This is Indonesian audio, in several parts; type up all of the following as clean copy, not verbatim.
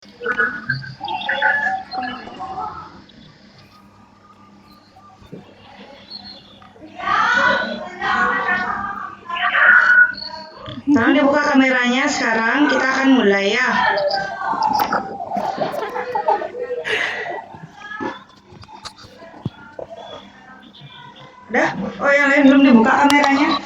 Tolong dibuka kameranya sekarang, kita akan mulai ya. Udah? Oh, yang lain belum dibuka kameranya.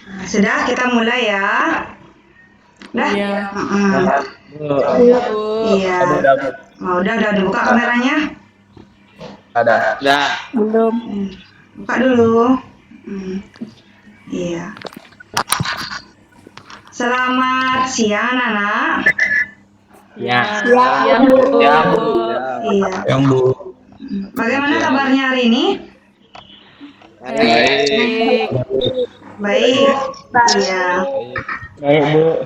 Nah, sudah, kita mulai ya. Udah? Iya. Iya. Iya. Oh, udah dibuka kameranya? Ada. Belum. Buka dulu. Iya. Selamat siang, anak. Ya. Siang, Bu. Iya. Yang Bu. Bagaimana kabarnya hari ini? Baik. Baik. Iya. Baik, Bu.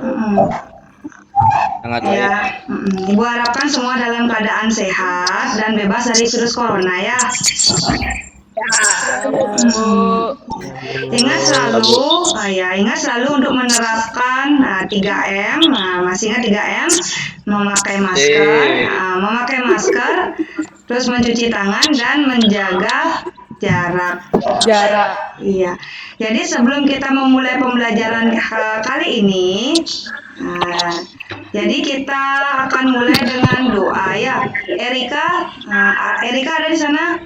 Sangat baik. Ya. Ibu harapkan semua dalam keadaan sehat dan bebas dari virus corona ya. Ingat selalu untuk menerapkan 3M. Masih ingat 3M? Memakai masker, terus mencuci tangan dan menjaga jarak. Iya. Jadi sebelum kita memulai pembelajaran kali ini, jadi kita akan mulai dengan doa ya. Erika ada di sana?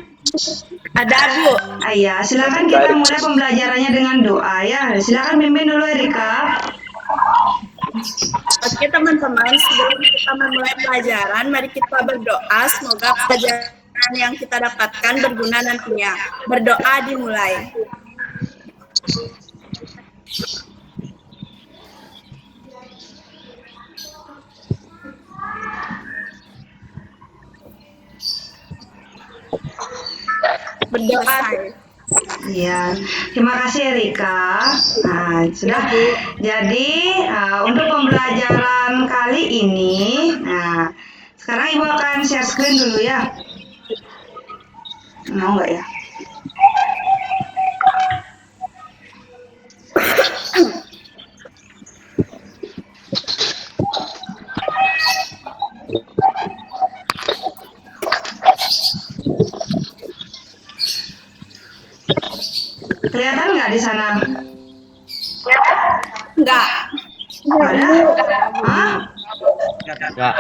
Ada, Bu. Iya, silakan kita mulai pembelajarannya dengan doa ya. Silakan pimpin dulu Erika. Oke teman-teman, sebelum kita memulai pelajaran, mari kita berdoa. Semoga pelajaran yang kita dapatkan berguna nantinya. Berdoa dimulai. Berdoa. Iya, terima kasih Erika. Nah, sudah. Jadi untuk pembelajaran kali ini, sekarang Ibu akan share screen dulu ya. Mau nggak ya? Kelihatan nggak di sana? Enggak. Ada? Hah? Enggak.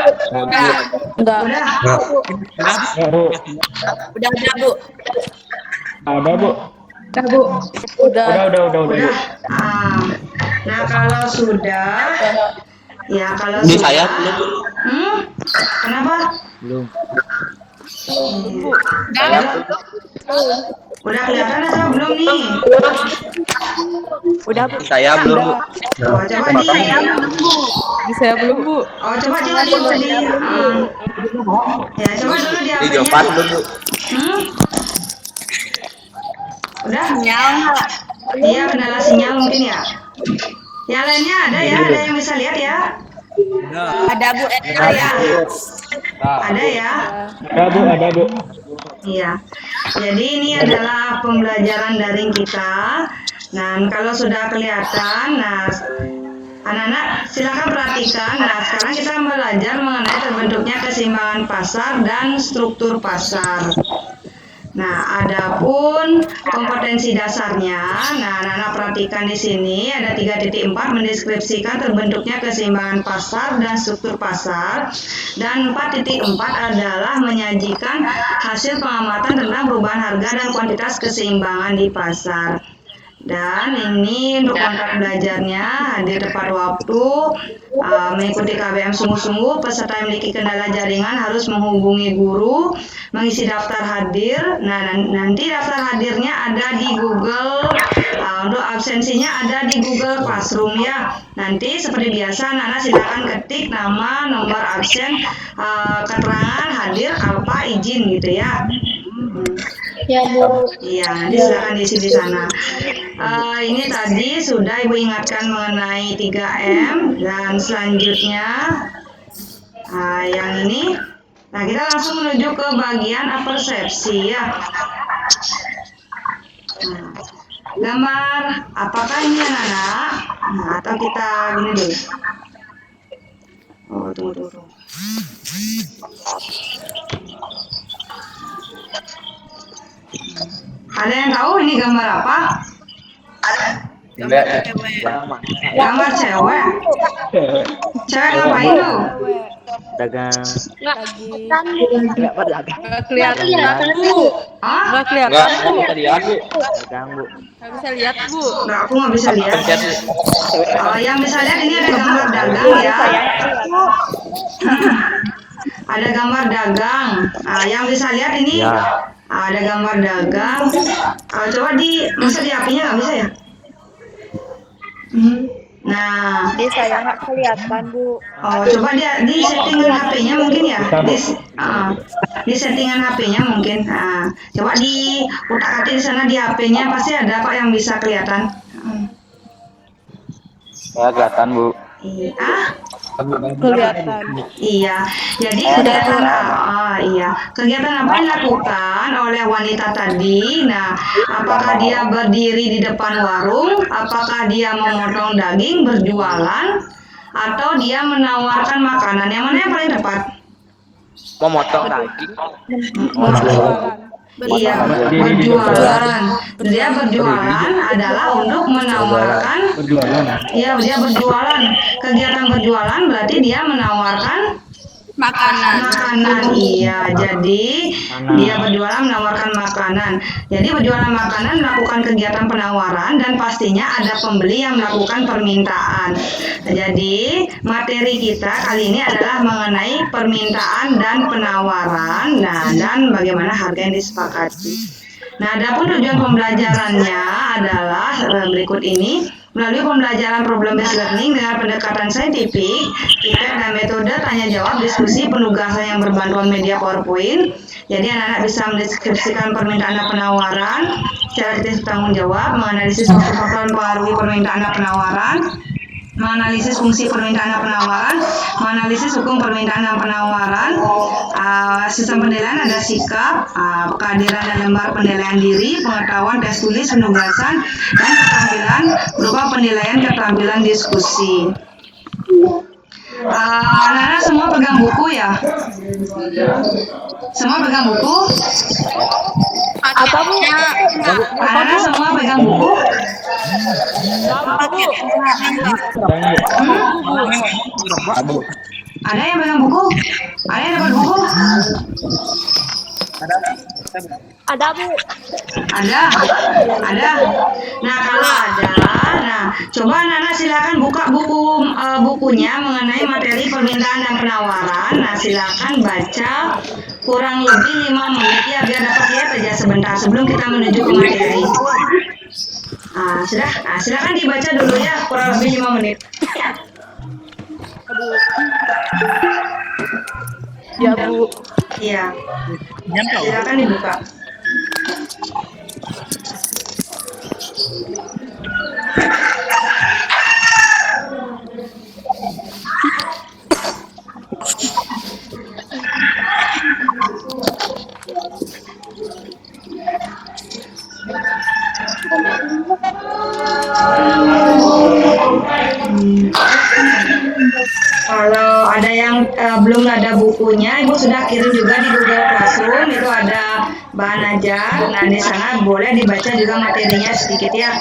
Udah? Udah, Bu. Ada, Bu. Udah. Udah. Nah, kalau sudah, ya kalau Ini sudah. saya belum. Kenapa? Belum. Udah kelihatan atau belum nih? Udah, Bu. Saya belum, Bu. Oh, coba Saya belum, Bu. coba dulu di ya coba dulu di Di HP-nya. Jopan belum, Bu. Udah? Sinyal enggak? Iya, kendala sinyal mungkin ya. Yang lainnya ada ya, ada yang bisa lihat ya? Ada, Bu. Ya. Ada ya? Ada, Bu. Iya. Jadi ini adalah pembelajaran daring kita. Nah, kalau sudah kelihatan, anak-anak silakan perhatikan. Nah, sekarang kita belajar mengenai terbentuknya keseimbangan pasar dan struktur pasar. Nah, adapun kompetensi dasarnya, anak-anak perhatikan di sini ada 3.4 mendeskripsikan terbentuknya keseimbangan pasar dan struktur pasar, dan 4.4 adalah menyajikan hasil pengamatan tentang perubahan harga dan kuantitas keseimbangan di pasar. Dan ini untuk kontrak belajarnya hadir tepat waktu, mengikuti KBM sungguh-sungguh. Peserta yang memiliki kendala jaringan harus menghubungi guru, mengisi daftar hadir. Nah, nanti daftar hadirnya ada di Google, untuk absensinya ada di Google Classroom ya. Nanti seperti biasa, anak-anak silakan ketik nama, nomor absen, keterangan hadir, apa izin gitu ya. Ya, Bu. Iya, nanti silakan diisi di sana. Ini tadi sudah Ibu ingatkan mengenai 3M dan selanjutnya yang ini. Nah, kita langsung menuju ke bagian persepsi ya. Nah, gambar apakah ini anak-anak? Nah, atau kita gini dulu. Oh, tunggu. Ada yang tahu ini gambar apa? Enggak. Gambar cewek. Cewek ngapain tuh? Dagang. Lagi. Enggak pedagang. Nggak kelihatan, Bu. Hah? Nggak kelihatan, Bu. Bisa lihat, Bu. Dagang, Bu. Nggak bisa lihat, Bu. Nggak, aku nggak bisa lihat. Pencet. Yang bisa lihat ini ada gambar dagang ya. Ada gambar dagang. Yang bisa lihat ini Ya. ada gambar dagang. Coba masa di apinya nggak bisa ya? Nah, Di saya nggak kelihatan, Bu. coba di settingan HP-nya mungkin ya. Di settingan HP-nya mungkin. Nah, coba di utak-atik di sana di HP-nya pasti ada kok yang bisa kelihatan. Ya, kelihatan, Bu. Kelihatan. Iya, jadi kegiatan kegiatan apa yang dilakukan oleh wanita tadi? Nah, apakah dia berdiri di depan warung? Apakah dia memotong daging berjualan? Atau dia menawarkan makanan? Yang mana yang paling tepat? Memotong daging. Iya, berjualan. Dia berjualan adalah untuk menawarkan. Iya, dia berjualan. Kegiatan berjualan berarti dia menawarkan makanan. Iya, jadi dia berjualan menawarkan makanan. Jadi berjualan makanan melakukan kegiatan penawaran dan pastinya ada pembeli yang melakukan permintaan. Jadi materi kita kali ini adalah mengenai permintaan dan penawaran. Nah, dan bagaimana harga yang disepakati. Nah, adapun tujuan pembelajarannya adalah berikut ini. Melalui pembelajaran problem based learning dengan pendekatan saintifik, feedback dan metode tanya jawab, diskusi, penugasan yang berbantuan media PowerPoint. Jadi anak-anak bisa mendeskripsikan permintaan dan penawaran secara kritis bertanggung jawab, menganalisis faktor-faktor yang mempengaruhi permintaan dan penawaran, menganalisis fungsi permintaan dan penawaran, menganalisis hukum permintaan dan penawaran, sistem penilaian ada sikap, kehadiran dan lembar penilaian diri, pengetahuan, tes tulis, penugasan, dan keterampilan berupa penilaian keterampilan diskusi. Anak-anak semua pegang buku ya? Semua pegang buku? Apa, Bu? Anak-anak semua pegang buku? Ada yang pegang buku? Ada yang dapat buku? Ada, Bu. Ada. Nah, kalau ada, coba anak-anak silakan buka bukunya mengenai materi permintaan dan penawaran. Nah, silakan baca kurang lebih 5 menit ya, biar dapat lihat aja sebentar sebelum kita menuju ke materi. Silakan dibaca dulu ya, kurang lebih 5 menit. Ya, Bu. Iya. Silakan dibuka. Kalau ada yang belum ada bukunya, Ibu sudah kirim juga di Google Classroom, itu ada bahan ajar. Nah, di sana boleh dibaca juga materinya sedikit ya.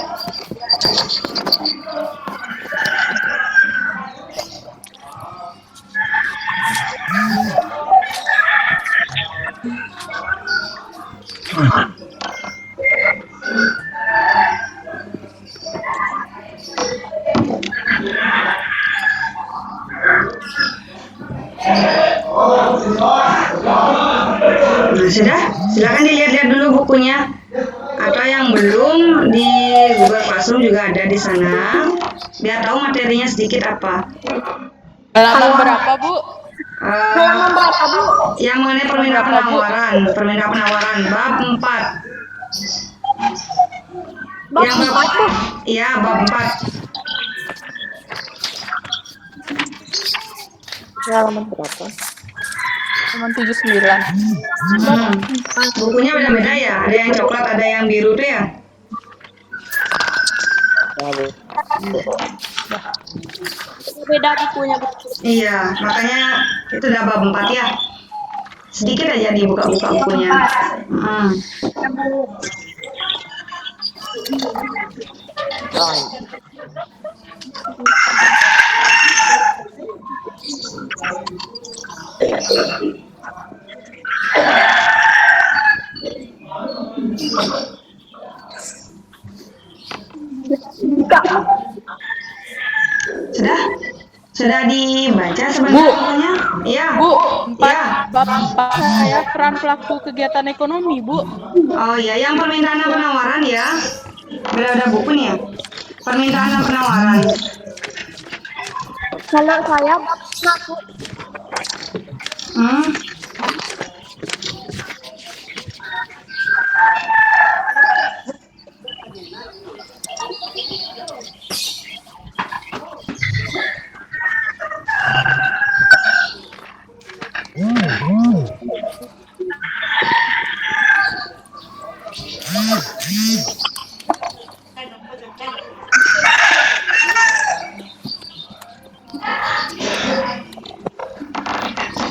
Nah, sudah, silakan dilihat-lihat dulu bukunya. Atau yang belum, di Google Classroom juga ada di sana. Biar tahu materinya sedikit apa. Halaman berapa, Bu? Yang mengenai permintaan penawaran bab 4. Bab Yang 4, Bu. Iya, bab 4. Halaman berapa? Halaman 79. Hmm. Bukunya beda-beda ya. Ada yang coklat, ada yang biru tuh ya. Ya, Bu. Beda bukunya, Bu. Iya, makanya itu udah bab 4 ya. Sedikit aja dibuka-buka bukunya. Hmm. Sudah? Sudah dibaca sebentar Bu. bukunya? Iya. Bu, 4 Iya. bab 4 saya peran pelaku kegiatan ekonomi, Bu. Oh iya, yang permintaan dan penawaran ya. Ada buku nih ya. Permintaan dan penawaran. Kalau saya bab 4, Bu. Hmm.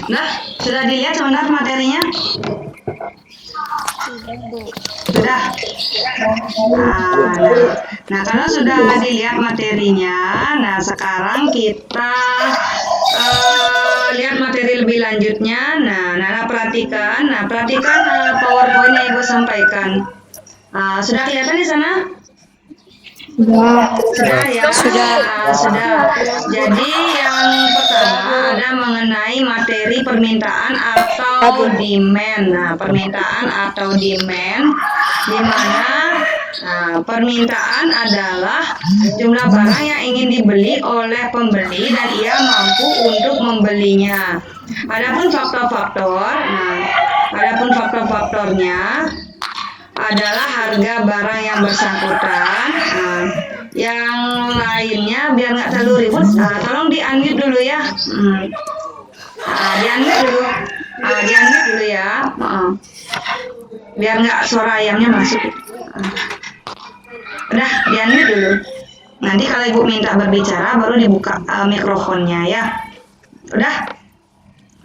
Nah, sudah dilihat sebentar materinya? Sudah. Nah, kalau sudah dilihat materinya, nah sekarang kita lihat materi lebih lanjutnya. Nah, Nana perhatikan. Nah, perhatikan PowerPoint yang Ibu sampaikan. Sudah kelihatan di sana? Sudah ya? Sudah. Jadi yang pertama ada mengenai materi permintaan atau demand. Nah, permintaan atau demand di mana permintaan adalah jumlah barang yang ingin dibeli oleh pembeli dan ia mampu untuk membelinya. Adapun faktor-faktornya adalah harga barang yang bersangkutan. Yang lainnya biar nggak terlalu ribut, tolong di-unmute dulu ya. Di-unmute dulu. Di-unmute dulu ya. Biar nggak suara ayamnya masuk. Udah, di-unmute dulu. Nanti kalau Ibu minta berbicara baru dibuka mikrofonnya ya. Udah?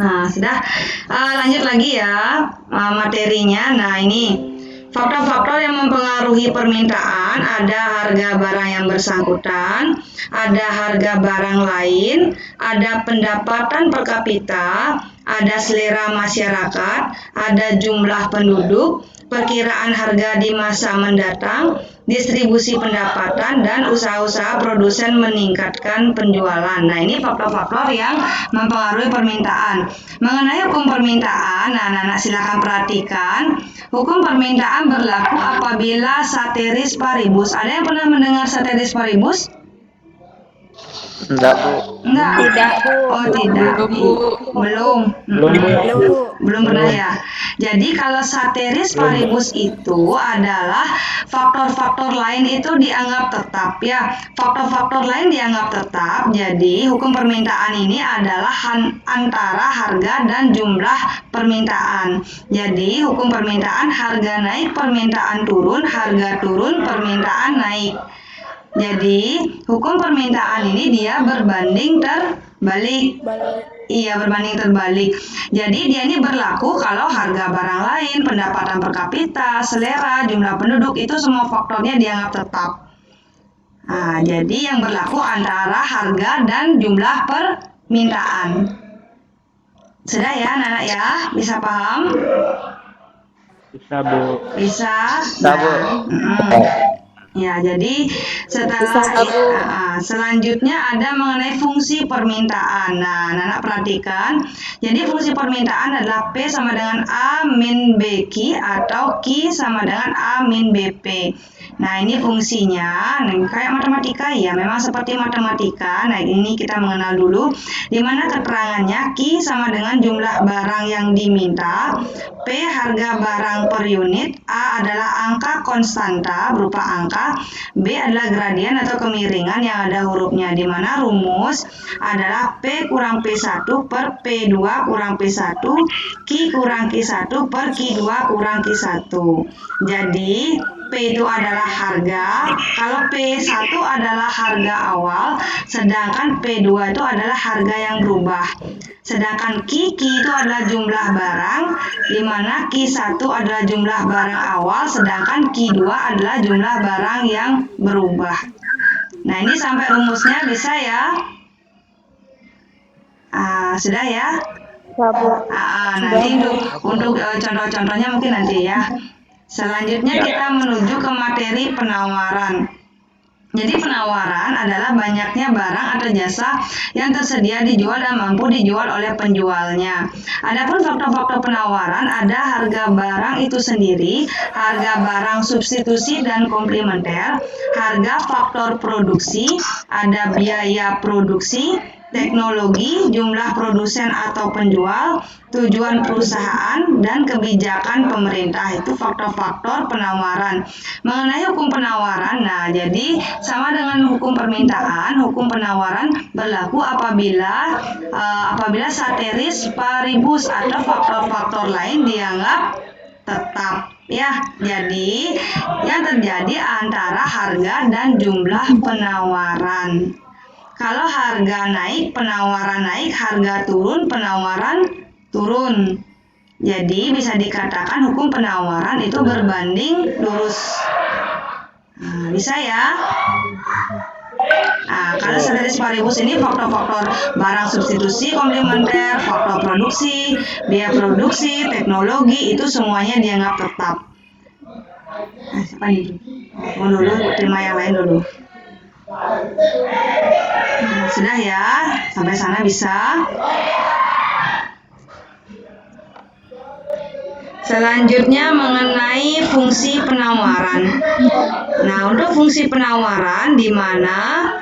Nah, sudah. Lanjut lagi ya materinya. Nah, ini faktor-faktor yang mempengaruhi permintaan ada harga barang yang bersangkutan, ada harga barang lain, ada pendapatan per kapita, ada selera masyarakat, ada jumlah penduduk, perkiraan harga di masa mendatang, distribusi pendapatan, dan usaha-usaha produsen meningkatkan penjualan. Nah, ini faktor-faktor yang mempengaruhi permintaan. Mengenai hukum permintaan, anak-anak silakan perhatikan. Hukum permintaan berlaku apabila ceteris paribus. Ada yang pernah mendengar ceteris paribus? Enggak, Bu. Enggak. Tidak, Bu. Oh, tidak. Belum. Belum pernah ya. Jadi kalau ceteris paribus itu adalah faktor-faktor lain itu dianggap tetap ya. Faktor-faktor lain dianggap tetap. Jadi hukum permintaan ini adalah antara harga dan jumlah permintaan. Jadi hukum permintaan harga naik, permintaan turun, harga turun, permintaan naik. Jadi hukum permintaan ini dia berbanding terbalik. Iya, berbanding terbalik. Jadi dia ini berlaku kalau harga barang lain, pendapatan per kapita, selera, jumlah penduduk itu semua faktornya dianggap tetap. Nah, jadi yang berlaku antara harga dan jumlah permintaan. Sudah ya, anak-anak ya? Bisa paham? Bisa, Bu. Bisa? Bisa, Bu. Ya, jadi selanjutnya ada mengenai fungsi permintaan. Nah, anak perhatikan. Jadi fungsi permintaan adalah P sama dengan A min BQ atau Q sama dengan A min BP. Nah, ini fungsinya kayak matematika ya, memang seperti matematika. Nah, ini kita mengenal dulu, di mana keterangannya Q sama dengan jumlah barang yang diminta, P harga barang per unit, A adalah angka konstanta berupa angka, B adalah gradien atau kemiringan yang ada hurufnya, di mana rumus adalah P kurang P1 per P2 kurang P1, Q kurang Q1 per Q2 kurang Q1. Jadi, P itu adalah harga, kalau P1 adalah harga awal, sedangkan P2 itu adalah harga yang berubah. Sedangkan Q itu adalah jumlah barang, di mana Q1 adalah jumlah barang awal, sedangkan Q2 adalah jumlah barang yang berubah. Nah, ini sampai rumusnya bisa ya? Sudah ya? Ya, Bu. Nanti untuk contoh-contohnya mungkin nanti ya. Selanjutnya kita menuju ke materi penawaran. Jadi penawaran adalah banyaknya barang atau jasa yang tersedia dijual dan mampu dijual oleh penjualnya. Adapun faktor-faktor penawaran ada harga barang itu sendiri, harga barang substitusi dan komplementer, harga faktor produksi, ada biaya produksi, teknologi, jumlah produsen atau penjual, tujuan perusahaan, dan kebijakan pemerintah. Itu faktor-faktor penawaran. Mengenai hukum penawaran, nah jadi sama dengan hukum permintaan, hukum penawaran berlaku apabila sateris paribus atau faktor-faktor lain dianggap tetap. Ya, jadi yang terjadi antara harga dan jumlah penawaran. Kalau harga naik, penawaran naik, harga turun, penawaran turun. Jadi bisa dikatakan hukum penawaran itu berbanding lurus. Bisa ya? Kalau sateris paribus ini faktor-faktor barang substitusi, komplementer, faktor produksi, biaya produksi, teknologi, itu semuanya dianggap tetap. Siapa nih? Mau dulu, terima yang lain dulu. Sudah ya, sampai sana bisa. Selanjutnya mengenai fungsi penawaran. Nah, untuk fungsi penawaran di mana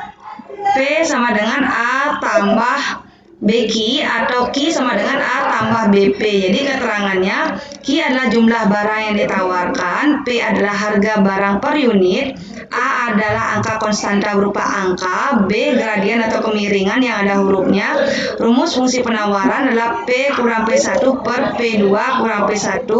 P sama dengan A tambah BQ atau Q sama dengan A tambah BP. Jadi keterangannya Q adalah jumlah barang yang ditawarkan, P adalah harga barang per unit, A adalah angka konstanta berupa angka, B gradien atau kemiringan yang ada hurufnya. Rumus fungsi penawaran adalah P kurang P1 per P2 kurang P1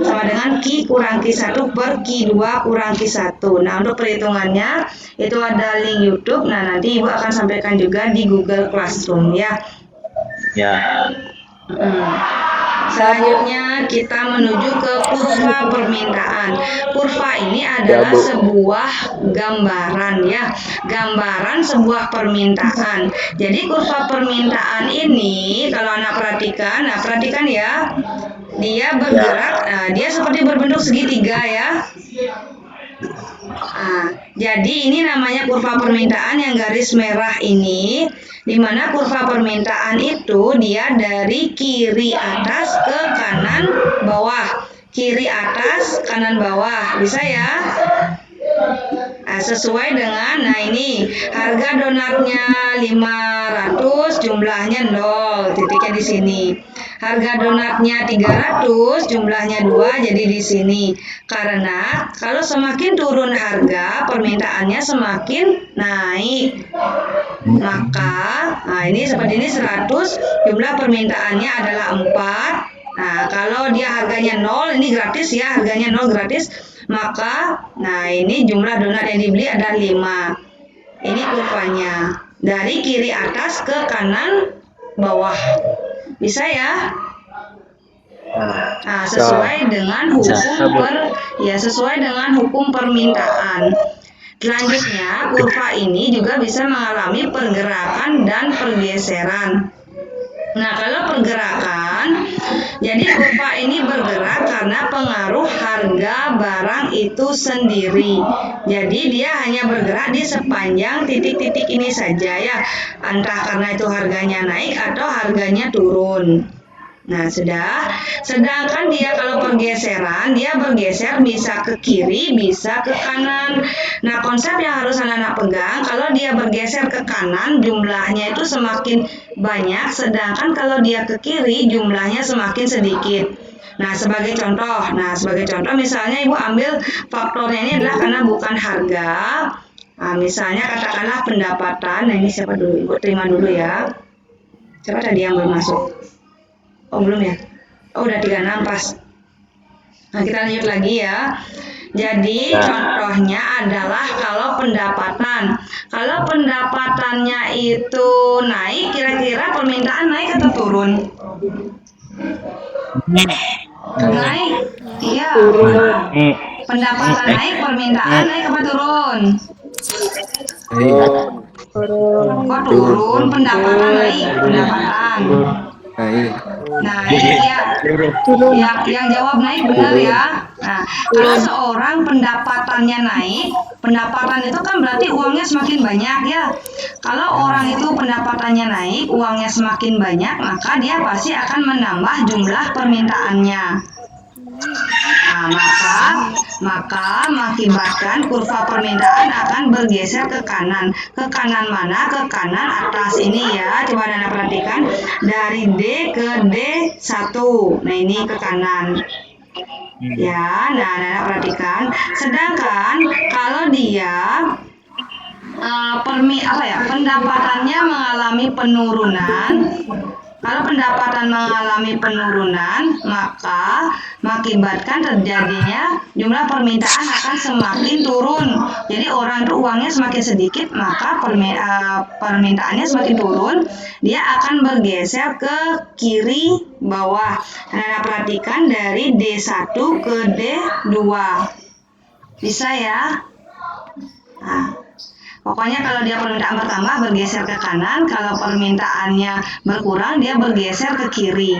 sama dengan Q kurang Q1 per Q2 kurang Q1. Nah, untuk perhitungannya itu ada link YouTube. Nah, nanti Ibu akan sampaikan juga di Google Classroom ya. Ya. Selanjutnya kita menuju ke kurva permintaan. Kurva ini adalah sebuah gambaran ya, gambaran sebuah permintaan. Jadi kurva permintaan ini kalau anak perhatikan, perhatikan ya, dia bergerak, dia seperti berbentuk segitiga ya. Jadi ini namanya kurva permintaan yang garis merah ini, di mana kurva permintaan itu dia dari kiri atas ke kanan bawah, kiri atas kanan bawah, bisa ya? Sesuai dengan, ini harga donatnya 500, jumlahnya 0, titiknya di sini. Harga donatnya 300, jumlahnya 2, jadi di sini. Karena kalau semakin turun harga, permintaannya semakin naik. Maka, ini seperti ini 100, jumlah permintaannya adalah 4. Nah, kalau dia harganya 0, ini gratis ya, harganya 0 gratis. Maka, ini jumlah donat yang dibeli ada 5. Ini kurvanya. Dari kiri atas ke kanan bawah. Bisa ya? Sesuai dengan hukum permintaan. Selanjutnya, kurva ini juga bisa mengalami pergerakan dan pergeseran. Nah, kalau pergerakan, jadi kurva ini bergerak karena pengaruh harga barang itu sendiri. Jadi dia hanya bergerak di sepanjang titik-titik ini saja ya. Entah karena itu harganya naik atau harganya turun. Nah, sudah. Sedangkan dia kalau pergeseran, dia bergeser bisa ke kiri, bisa ke kanan. Nah, konsep yang harus anak-anak pegang, kalau dia bergeser ke kanan, jumlahnya itu semakin banyak, sedangkan kalau dia ke kiri, jumlahnya semakin sedikit. Nah, sebagai contoh misalnya Ibu ambil faktornya ini adalah karena bukan harga. Nah, misalnya katakanlah pendapatan. Nah, ini siapa dulu? Ibu terima dulu ya. Siapa tadi yang belum masuk? Oh, belum ya? Oh, udah 36 pas. Nah, kita lanjut lagi ya. Jadi, contohnya adalah kalau pendapatan. Kalau pendapatannya itu naik, kira-kira permintaan naik atau turun? Naik. Iya. Pendapatan naik, permintaan naik apa turun? Kok turun? Pendapatan naik, pendapatan. Nah, ini yang jawab naik benar ya. Nah, kalau seorang pendapatannya naik, pendapatan itu kan berarti uangnya semakin banyak ya. Kalau orang itu pendapatannya naik, uangnya semakin banyak, maka dia pasti akan menambah jumlah permintaannya. Nah, maka mengakibatkan kurva permintaan akan bergeser ke kanan. Ke kanan mana? Ke kanan atas ini ya. Coba Anda perhatikan dari D ke D1. Nah, ini ke kanan. Ya, nah Anda perhatikan. Sedangkan kalau dia pendapatannya mengalami penurunan. Kalau pendapatan mengalami penurunan, maka mengakibatkan terjadinya jumlah permintaan akan semakin turun. Jadi orang itu uangnya semakin sedikit, maka permintaannya semakin turun. Dia akan bergeser ke kiri bawah. Anda perhatikan dari D1 ke D2. Bisa ya? Nah. Pokoknya kalau dia permintaan bertambah bergeser ke kanan, kalau permintaannya berkurang dia bergeser ke kiri.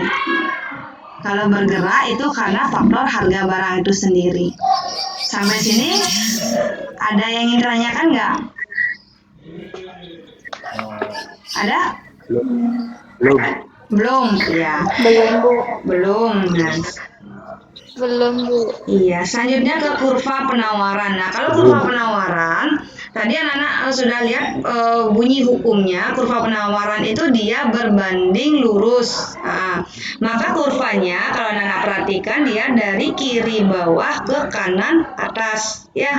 Kalau bergerak itu karena faktor harga barang itu sendiri. Sampai sini ada yang ingin ditanyakan nggak? Ada? Belum, ya. Belum. Belum, Bu. Iya, selanjutnya ke kurva penawaran. Nah, kalau kurva penawaran, tadi anak-anak sudah lihat bunyi hukumnya. Kurva penawaran itu dia berbanding lurus. Nah, maka kurvanya kalau anak-anak perhatikan dia dari kiri bawah ke kanan atas, ya.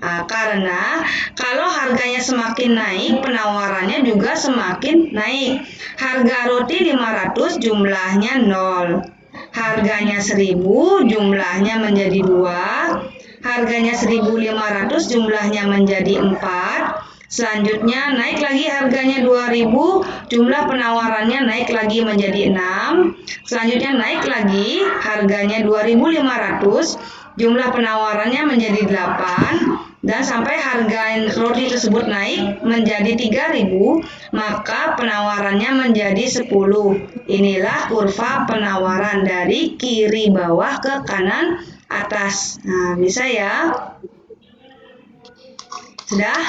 Nah, karena kalau harganya semakin naik, penawarannya juga semakin naik. Harga roti 500 jumlahnya 0. Harganya 1000 jumlahnya menjadi 2. Harganya 1500 jumlahnya menjadi 4. Selanjutnya naik lagi harganya 2000, jumlah penawarannya naik lagi menjadi 6. Selanjutnya naik lagi harganya 2500, jumlah penawarannya menjadi 8. Dan sampai harga roti tersebut naik menjadi 3000, maka penawarannya menjadi 10. Inilah kurva penawaran dari kiri bawah ke kanan atas. Nah, bisa ya? Sudah?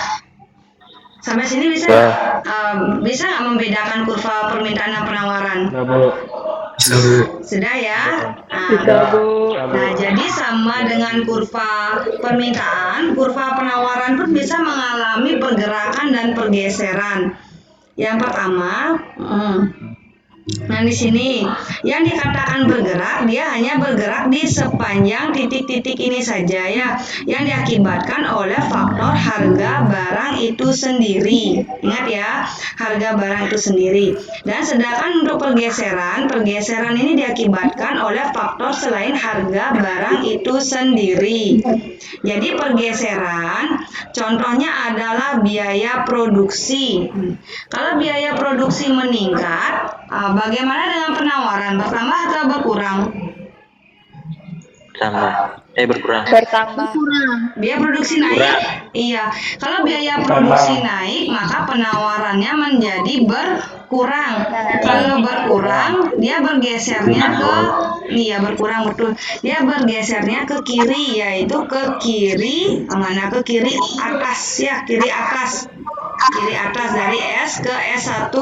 Sampai sini bisa? Bisa nggak membedakan kurva permintaan dan penawaran? Sudah ya? Nah, jadi sama dengan kurva permintaan, kurva penawaran pun bisa mengalami pergerakan dan pergeseran. Yang pertama, nah di sini yang dikatakan bergerak, dia hanya bergerak di sepanjang titik-titik ini saja ya, yang diakibatkan oleh faktor harga barang itu sendiri. Ingat ya, harga barang itu sendiri. Dan sedangkan untuk pergeseran ini diakibatkan oleh faktor selain harga barang itu sendiri. Jadi pergeseran contohnya adalah biaya produksi. Kalau biaya produksi meningkat, bagaimana dengan penawaran? Bertambah atau berkurang? Berkurang. Biaya produksi naik? Iya. Kalau biaya produksi naik, maka penawarannya menjadi berkurang. Kalau berkurang, dia bergesernya ke, iya berkurang betul. Dia bergesernya ke kiri, yaitu ke kiri, mana? Ke kiri atas ya, kiri atas. Kiri atas dari S ke S1.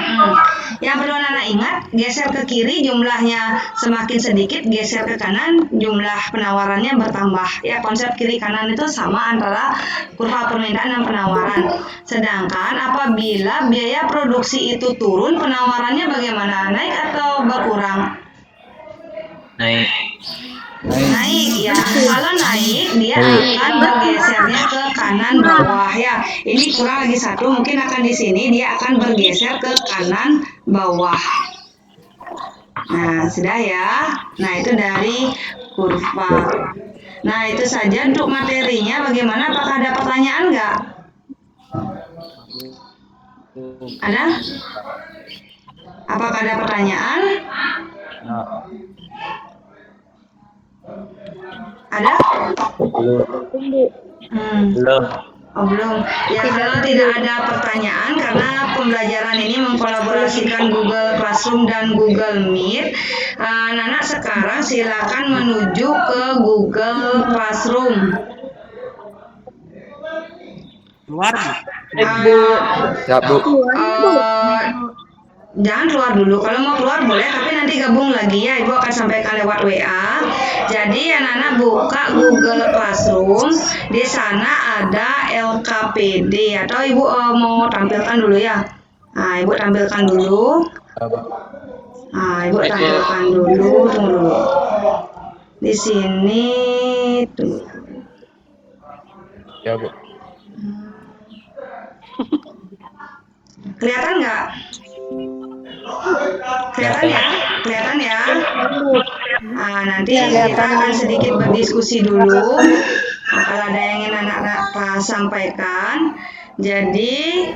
Mm. Yang perlu anak ingat, geser ke kiri jumlahnya semakin sedikit, geser ke kanan jumlah penawarannya bertambah. Ya, konsep kiri kanan itu sama antara kurva permintaan dan penawaran. Sedangkan apabila biaya produksi itu turun, penawarannya bagaimana? Naik atau berkurang? Naik. Naik ya. Kalau naik dia akan bergesernya ke kanan bawah ya. Ini kurang lagi satu, mungkin akan di sini dia akan bergeser ke kanan bawah. Nah, sudah ya. Nah, itu dari kurva. Nah, itu saja untuk materinya. Bagaimana? Apakah ada pertanyaan nggak? Ada? Apakah ada pertanyaan? Ada? Belum. Oh, belum. Ya, kalau tidak ada pertanyaan karena pembelajaran ini mengkolaborasikan Google Classroom dan Google Meet, anak-anak sekarang silakan menuju ke Google Classroom. Keluar. Siap, Bu. Jangan keluar dulu. Kalau mau keluar boleh, tapi nanti gabung lagi ya. Ibu akan sampaikan lewat WA. Jadi anak-anak buka Google Classroom. Di sana ada LKPD atau Ibu mau tampilkan dulu ya. Nah, Ibu tampilkan dulu. Nah, Ibu tampilkan dulu. Tunggu dulu. Di sini tunggu. Ya, Bu. Kelihatan nggak? Kelihatan ya? Kelihatan ya? Nah, nanti kita akan sedikit berdiskusi dulu. Nah, kalau ada yang ingin anak-anak sampaikan. Jadi,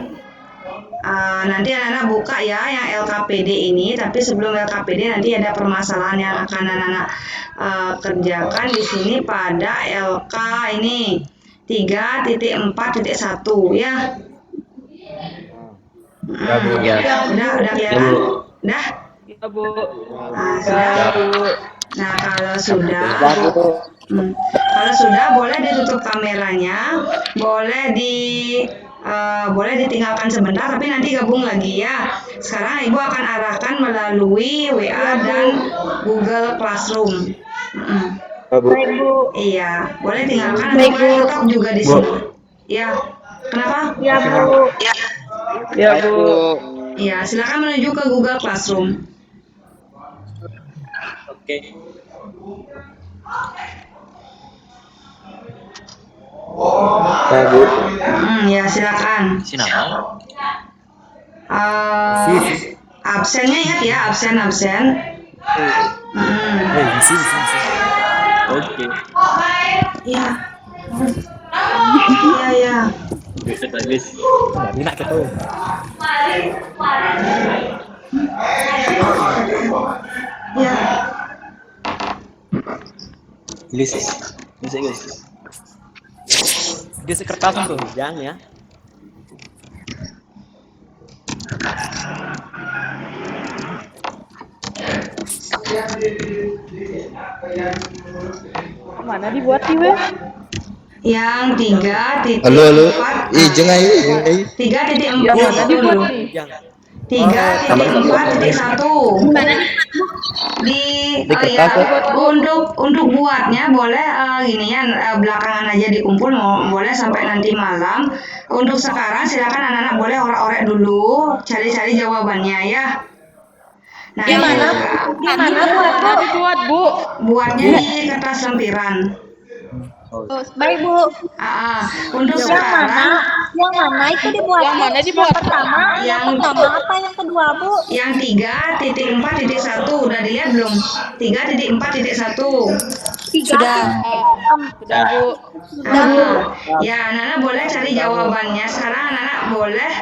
nanti anak-anak buka ya yang LKPD ini. Tapi sebelum LKPD nanti ada permasalahan yang akan anak-anak kerjakan di sini pada LK ini 3.4.1 ya. Ya, Bu. Ya. Udah kelihatan? Udah? Ya, Bu. Nah, sudah. Nah, kalau sudah boleh ditutup kameranya, boleh ditinggalkan sebentar, tapi nanti gabung lagi ya. Sekarang Ibu akan arahkan melalui WA dan Google Classroom. Baik, Bu. Iya, boleh tinggalkan atau boleh tetap juga di sini. Ya, kenapa? Ya, Bu. Ya, Bu. Iya, silakan menuju ke Google Classroom. Oke. Ya, Bu. Ya, silakan. Sini apa? Absennya ingat ya, absen. Oke. Iya. Iya. Bagus. Ya. Geser kertas bro, jangan ya. Mana dibuat sih, Wes? Yang 3.4. Halo. Jangan ayo. 3.4. Ya, mana dibuat nih? Jangan. 3.4.1. Di untuk buatnya boleh gini ya, belakangan aja dikumpul, boleh sampai nanti malam. Untuk sekarang silakan anak-anak boleh orek-orek dulu, cari-cari jawabannya ya. Nah, Gimana dibuat, Bu? Buatnya di kertas lempiran. Baik, Bu. Untuk sekarang Yang mana itu dibuat? Yang mana dibuat? Yang pertama apa yang kedua, Bu? yang 3.4.1 udah dilihat belum? 3.4.1. Sudah. Sudah, Bu. Ya, anak-anak boleh cari jawabannya. Sekarang anak-anak boleh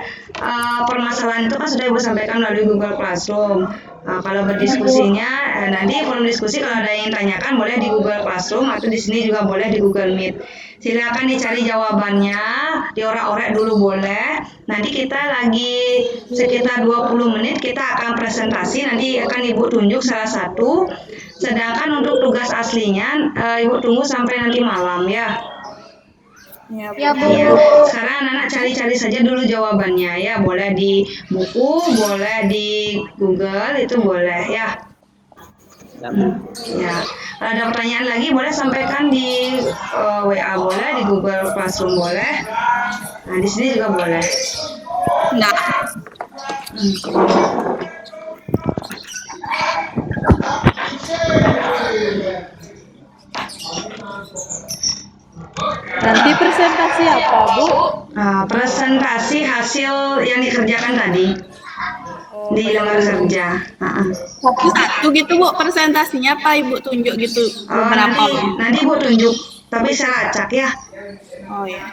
permasalahan itu kan sudah Ibu sampaikan melalui Google Classroom. Kalau berdiskusinya nanti forum diskusi kalau ada yang tanyakan boleh di Google Classroom atau di sini juga boleh di Google Meet. Silakan dicari jawabannya, diorak-orek dulu boleh. Nanti kita lagi sekitar 20 menit kita akan presentasi, nanti akan Ibu tunjuk salah satu. Sedangkan untuk tugas aslinya Ibu tunggu sampai nanti malam ya. Ya, Bu. Ya, Bu. Ya, sekarang anak-anak cari-cari saja dulu jawabannya ya. Boleh di buku, boleh di Google, itu boleh ya. Ya, Bu. Ya, kalau ada pertanyaan lagi boleh sampaikan di WA boleh, di Google Classroom boleh. Nah, di sini juga boleh. Nah, Nanti presentasi apa, Bu? Nah, presentasi hasil yang dikerjakan tadi di lembar kerja. satu gitu Bu presentasinya apa Ibu tunjuk gitu beberapa. Nanti Ibu tunjuk, tapi saya acak ya. Oh ya.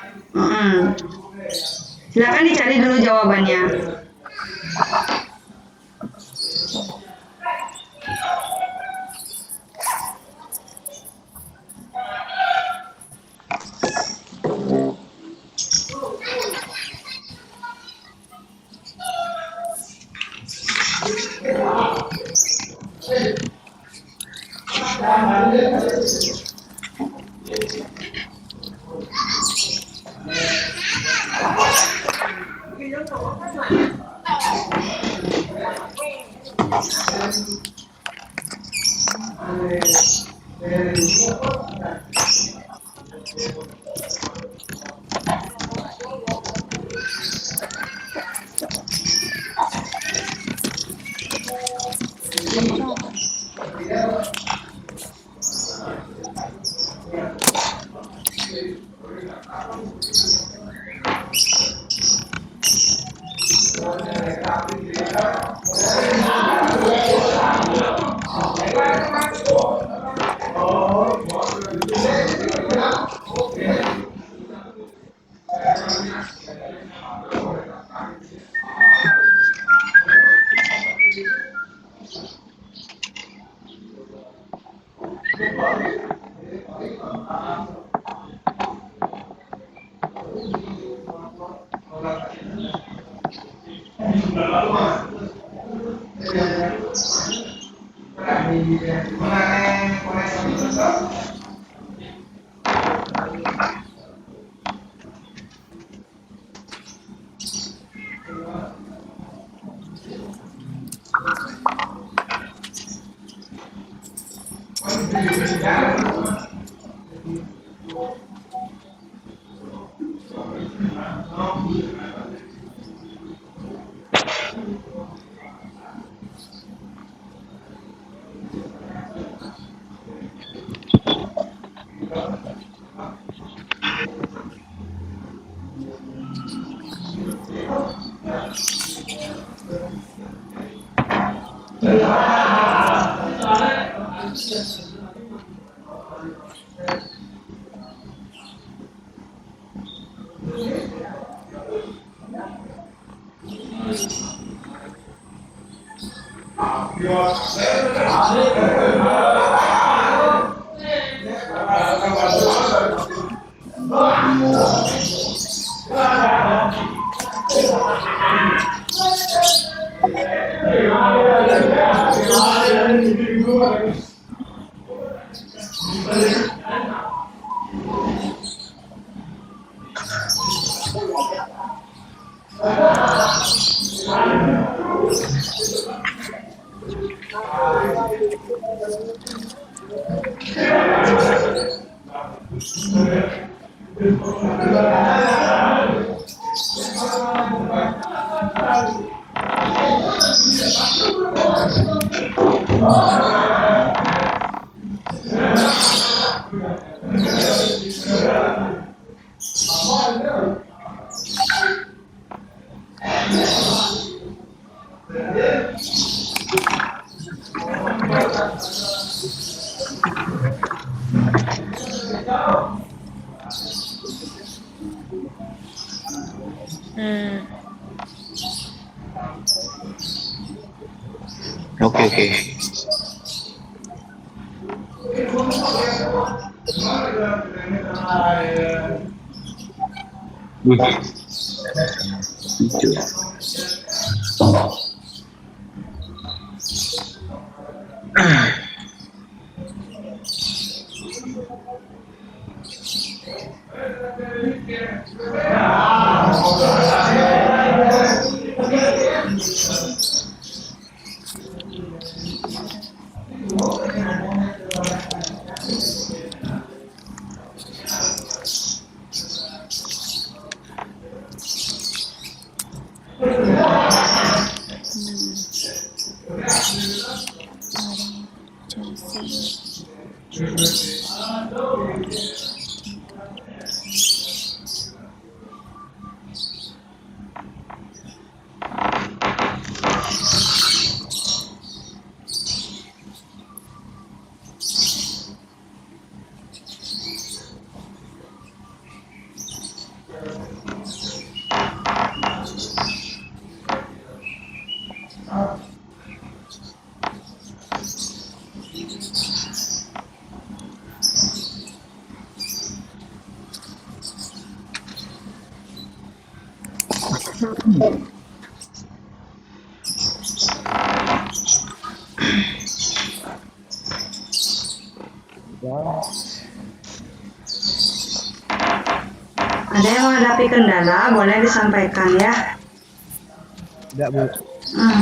Silakan dicari dulu jawabannya. Oke. Ada yang menghadapi kendala, boleh disampaikan ya. Enggak, Bu. Hmm.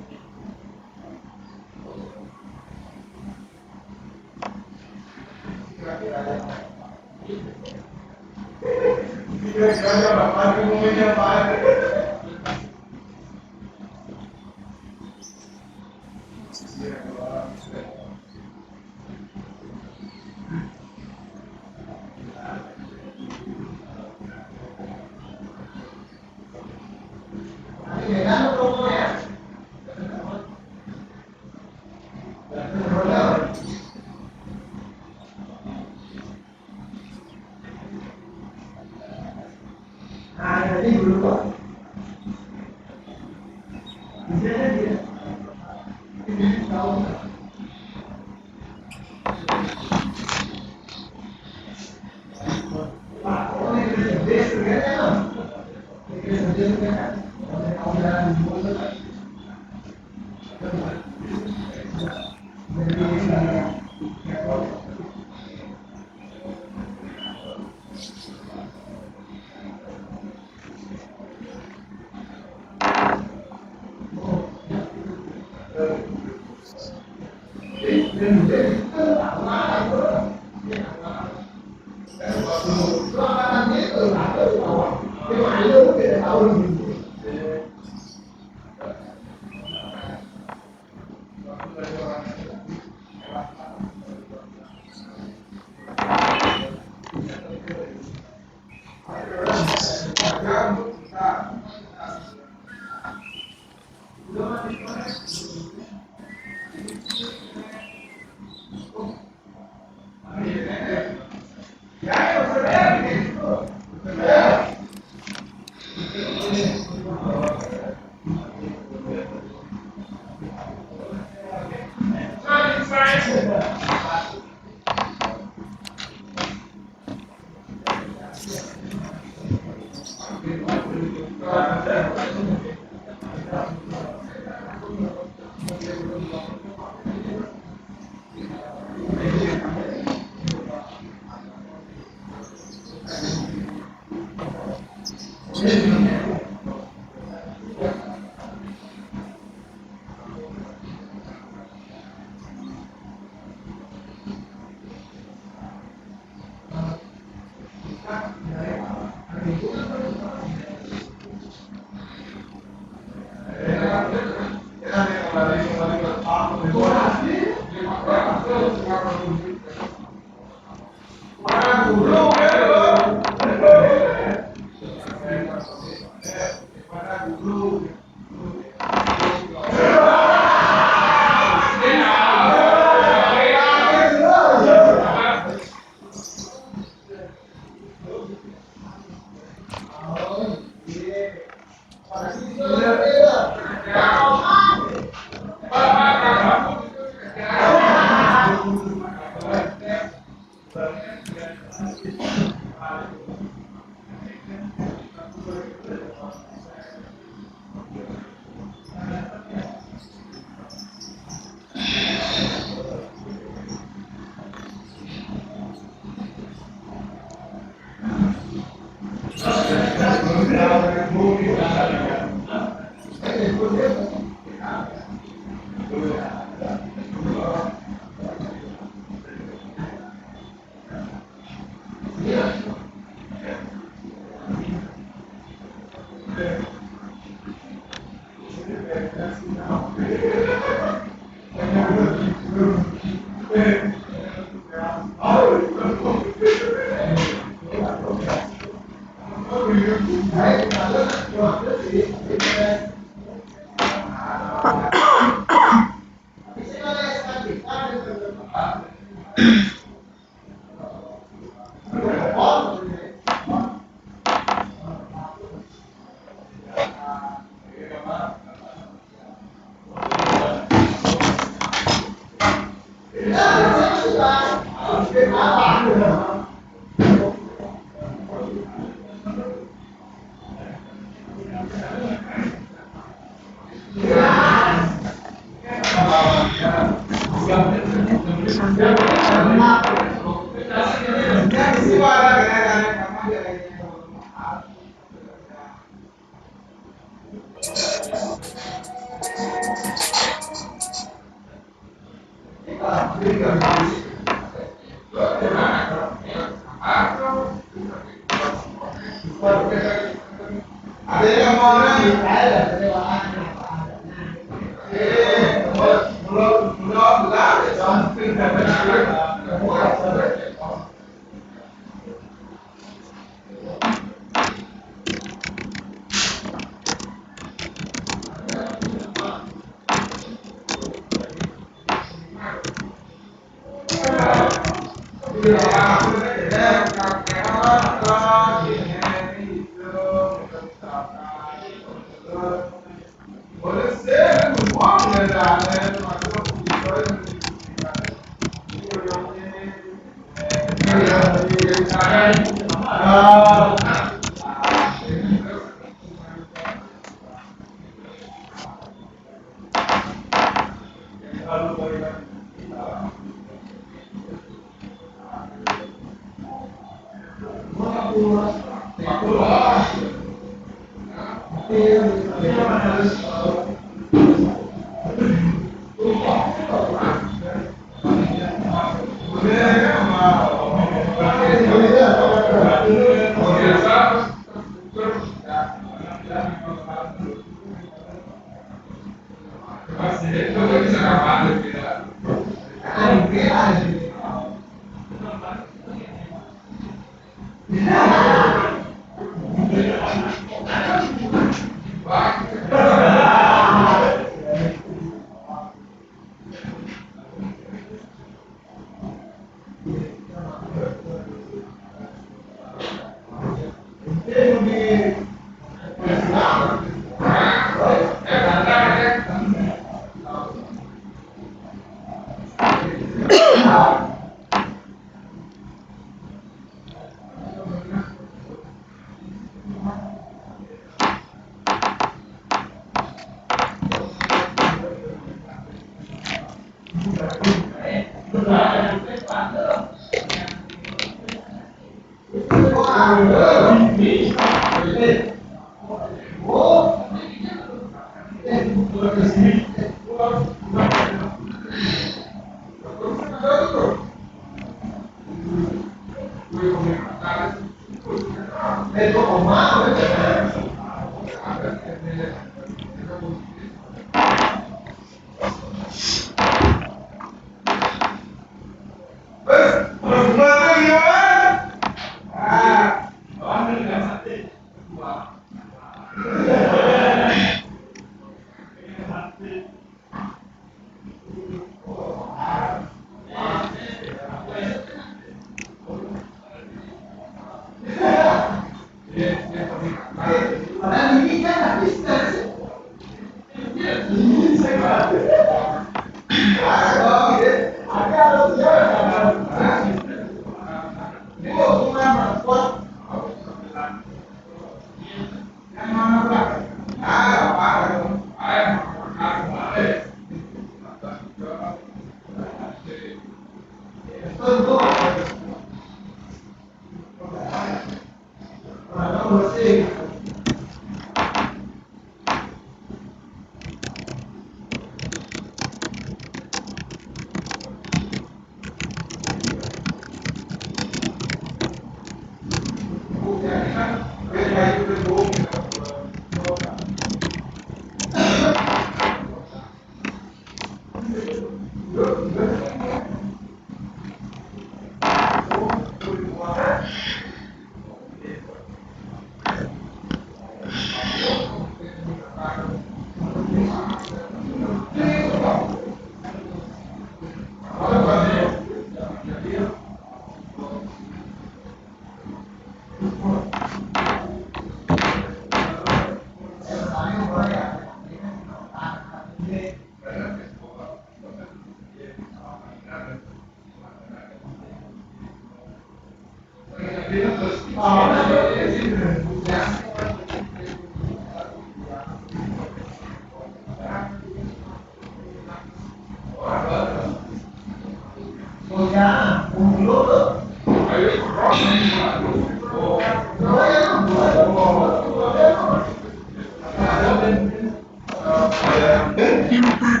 Yang Pak.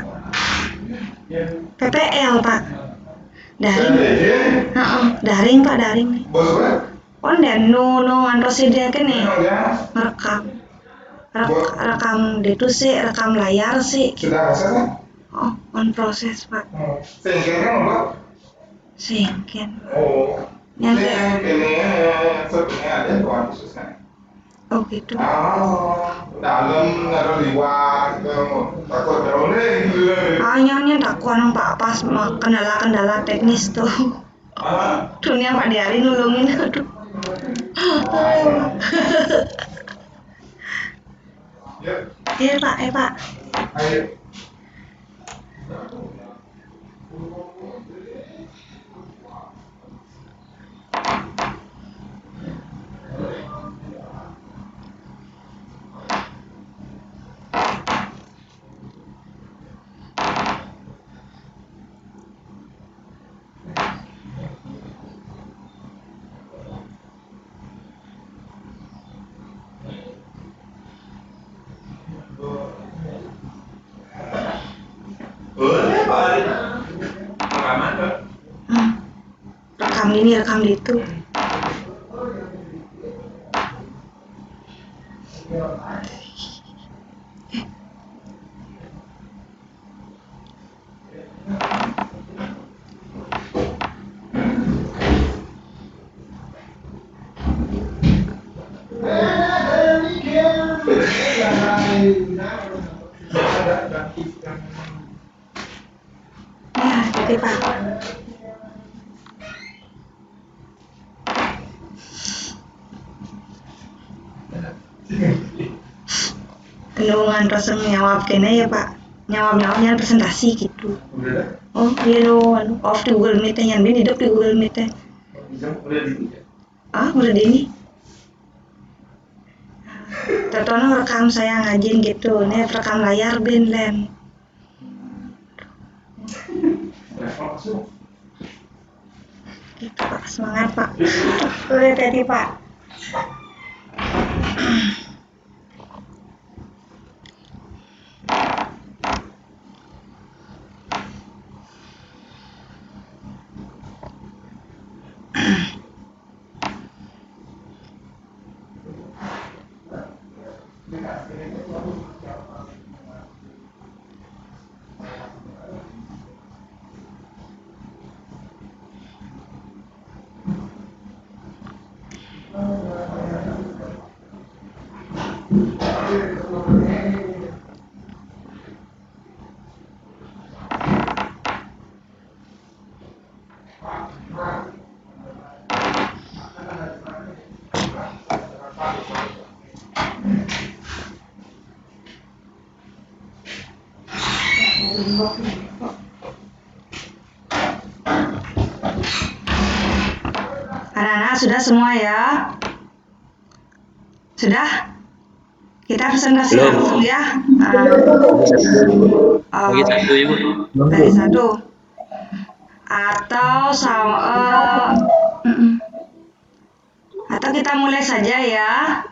PPL Pak. Daring. Heeh, daring Pak, daring nih. Onden no prosedur kene rekam itu sih, rekam layar sih. Sudah proses kan? Oh, on proses Pak. Sengken kan Mbak? Singken. Oh. Yang Ini sebenarnya ada tuan khususnya. oh gitu. Dalam ada liwat gitu. Takut beroleh gitu. Nyonya tak kuat Pak pas kendala teknis tuh. Dunia Pak Diari nulungin aduh. Pak. Ayo. Boleh Pak Ali. Rekaman Pak. Rekam ini, rekam itu. Ya, jadi Pak. Penulungan pasang nyawab kene ya Pak. Nyawab presentasi gitu. Oh iya dong, off di Google Meet yang bin hidup di Google Meet. Udah di ini. Tertono rekam saya ngajin gitu, ini rekam layar bin len. Gitu Pak, semangat Pak. Udah tadi Pak. Anak-anak sudah semua ya? Sudah? Kita presentasi Belum. langsung ya. Bagi satu Ibu. Dari satu. Atau atau kita mulai saja ya.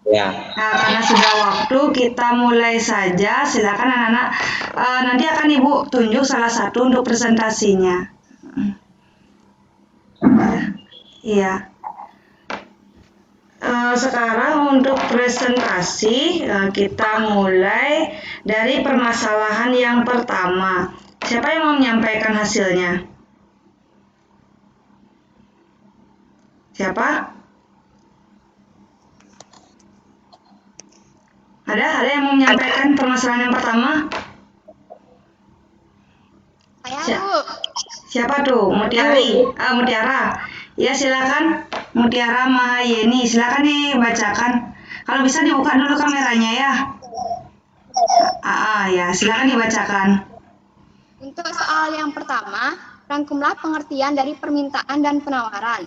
Ya. Nah, karena sudah waktu kita mulai saja. Silakan anak-anak. Nanti akan Ibu tunjuk salah satu untuk presentasinya. Iya. Sekarang untuk presentasi kita mulai dari permasalahan yang pertama. Siapa yang mau menyampaikan hasilnya? Siapa? Ada yang mau menyampaikan permasalahan yang pertama? Saya, Bu. Siapa tuh? Mutiara. Ya silakan. Mutiara Mahayeni, silakan dibacakan. Kalau bisa dibuka dulu kameranya ya. Ya, silakan dibacakan. Untuk soal yang pertama, rangkumlah pengertian dari permintaan dan penawaran.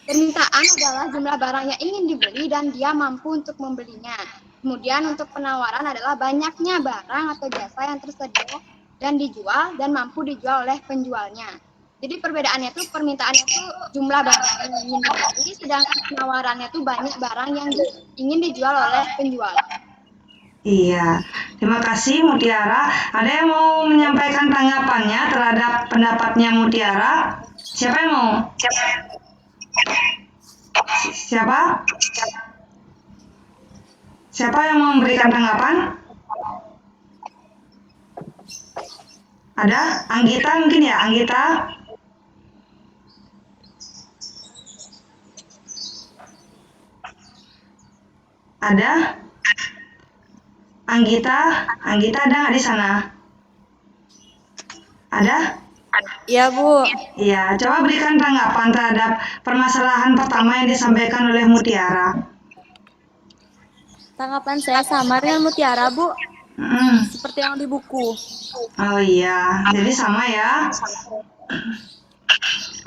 Permintaan adalah jumlah barang yang ingin dibeli dan dia mampu untuk membelinya. Kemudian untuk penawaran adalah banyaknya barang atau jasa yang tersedia dan dijual dan mampu dijual oleh penjualnya. Jadi perbedaannya itu permintaannya itu jumlah barang yang ingin dibeli, sedangkan penawarannya itu banyak barang yang ingin dijual oleh penjual. Iya, terima kasih Mutiara. Ada yang mau menyampaikan tanggapannya terhadap pendapatnya Mutiara? Siapa yang mau? Siapa? Siapa yang mau memberikan tanggapan? Ada? Anggita mungkin ya, Anggita? Ada? Anggita ada nggak di sana? Ada? Iya, Bu. Iya, coba berikan tanggapan terhadap permasalahan pertama yang disampaikan oleh Mutiara. Tanggapan saya sama dengan Mutiara, Bu. Seperti yang di buku. Oh iya, jadi sama ya.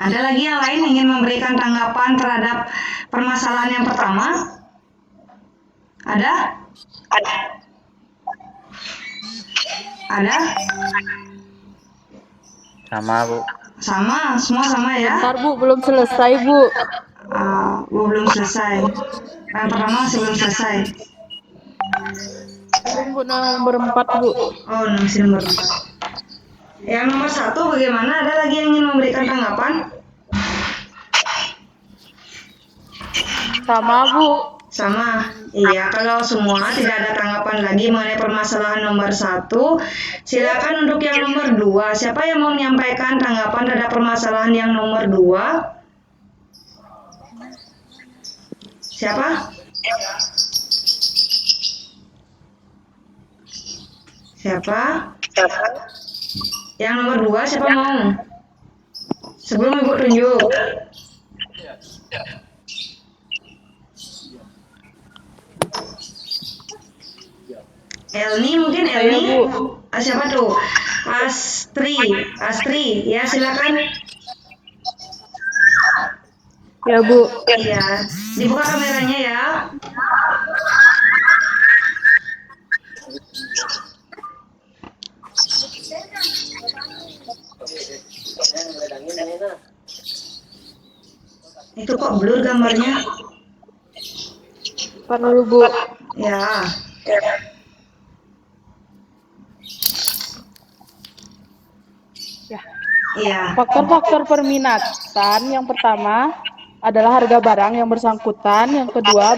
Ada lagi yang lain ingin memberikan tanggapan terhadap permasalahan yang pertama? Ada? Ada? Sama, Bu. Sama, semua sama ya? Bentar Bu, belum selesai Bu. Belum selesai. Yang pertama masih belum selesai. Belum Bu, nomor 4 Bu. Oh, masih nomor 4. Yang nomor 1 bagaimana? Ada lagi yang ingin memberikan tanggapan? Sama Bu. Sama. Iya, kalau semua tidak ada tanggapan lagi mengenai permasalahan nomor 1, silakan untuk yang nomor 2. Siapa yang mau menyampaikan tanggapan terhadap permasalahan yang nomor 2? Siapa? Siapa? Yang nomor 2 siapa mau? Sebelum Ibu tunjuk. Elni mungkin Elni. Siapa tuh? Astri, ya silakan. Ya Bu. Iya, dibuka kameranya ya. Itu kok blur gambarnya? Perlu Bu. Ya. Iya. Faktor-faktor perminatan yang pertama adalah harga barang yang bersangkutan, yang kedua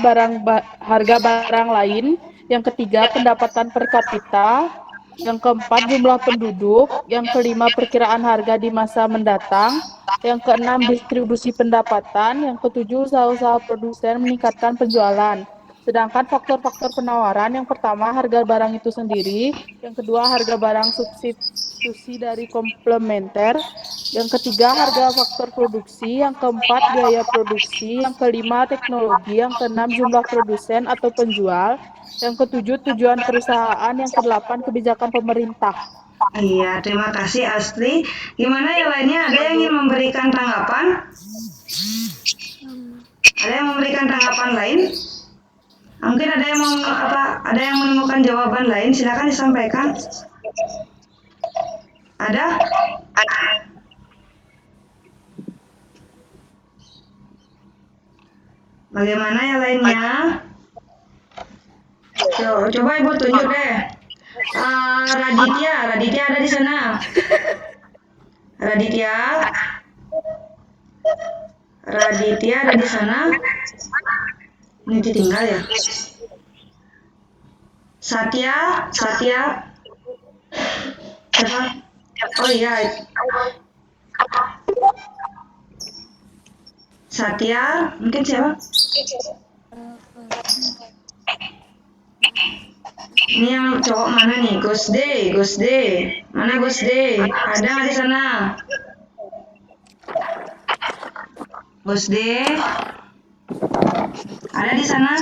harga barang lain, yang ketiga pendapatan per kapita, yang keempat jumlah penduduk, yang kelima perkiraan harga di masa mendatang, yang keenam distribusi pendapatan, yang ketujuh usaha-usaha produsen meningkatkan penjualan. Sedangkan faktor-faktor penawaran yang pertama harga barang itu sendiri, yang kedua harga barang substitusi dari komplementer, yang ketiga harga faktor produksi, yang keempat biaya produksi, yang kelima teknologi, yang keenam jumlah produsen atau penjual, yang ketujuh tujuan perusahaan, yang kedelapan kebijakan pemerintah. Iya, terima kasih Astri. Gimana yang lainnya? Ada yang ingin memberikan tanggapan? Ada yang memberikan tanggapan lain? Mungkin ada yang ada yang menemukan jawaban lain, silakan disampaikan. Ada? Bagaimana yang lainnya? Coba Ibu tunjuk deh. Raditya ada di sana. Raditya ada di sana. Ini ditinggal ya. Satya. Siapa? Oh iya. Satya, mungkin siapa? Ini yang cowok mana nih? Gosde. Mana Gosde? Ada nggak di sana? Gosde? Ada di sana?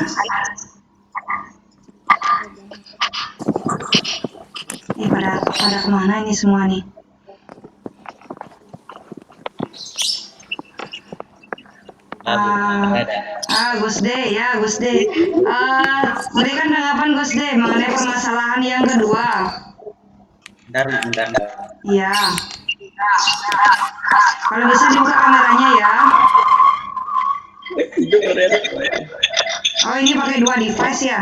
Ini pada kemana ini semua nih? Gus D, ya Gus D. Berikan tanggapan Gus D mengenai permasalahan yang kedua. Bentar. Iya. Kalau bisa dibuka kameranya ya. Oh, ini pakai 2 device ya?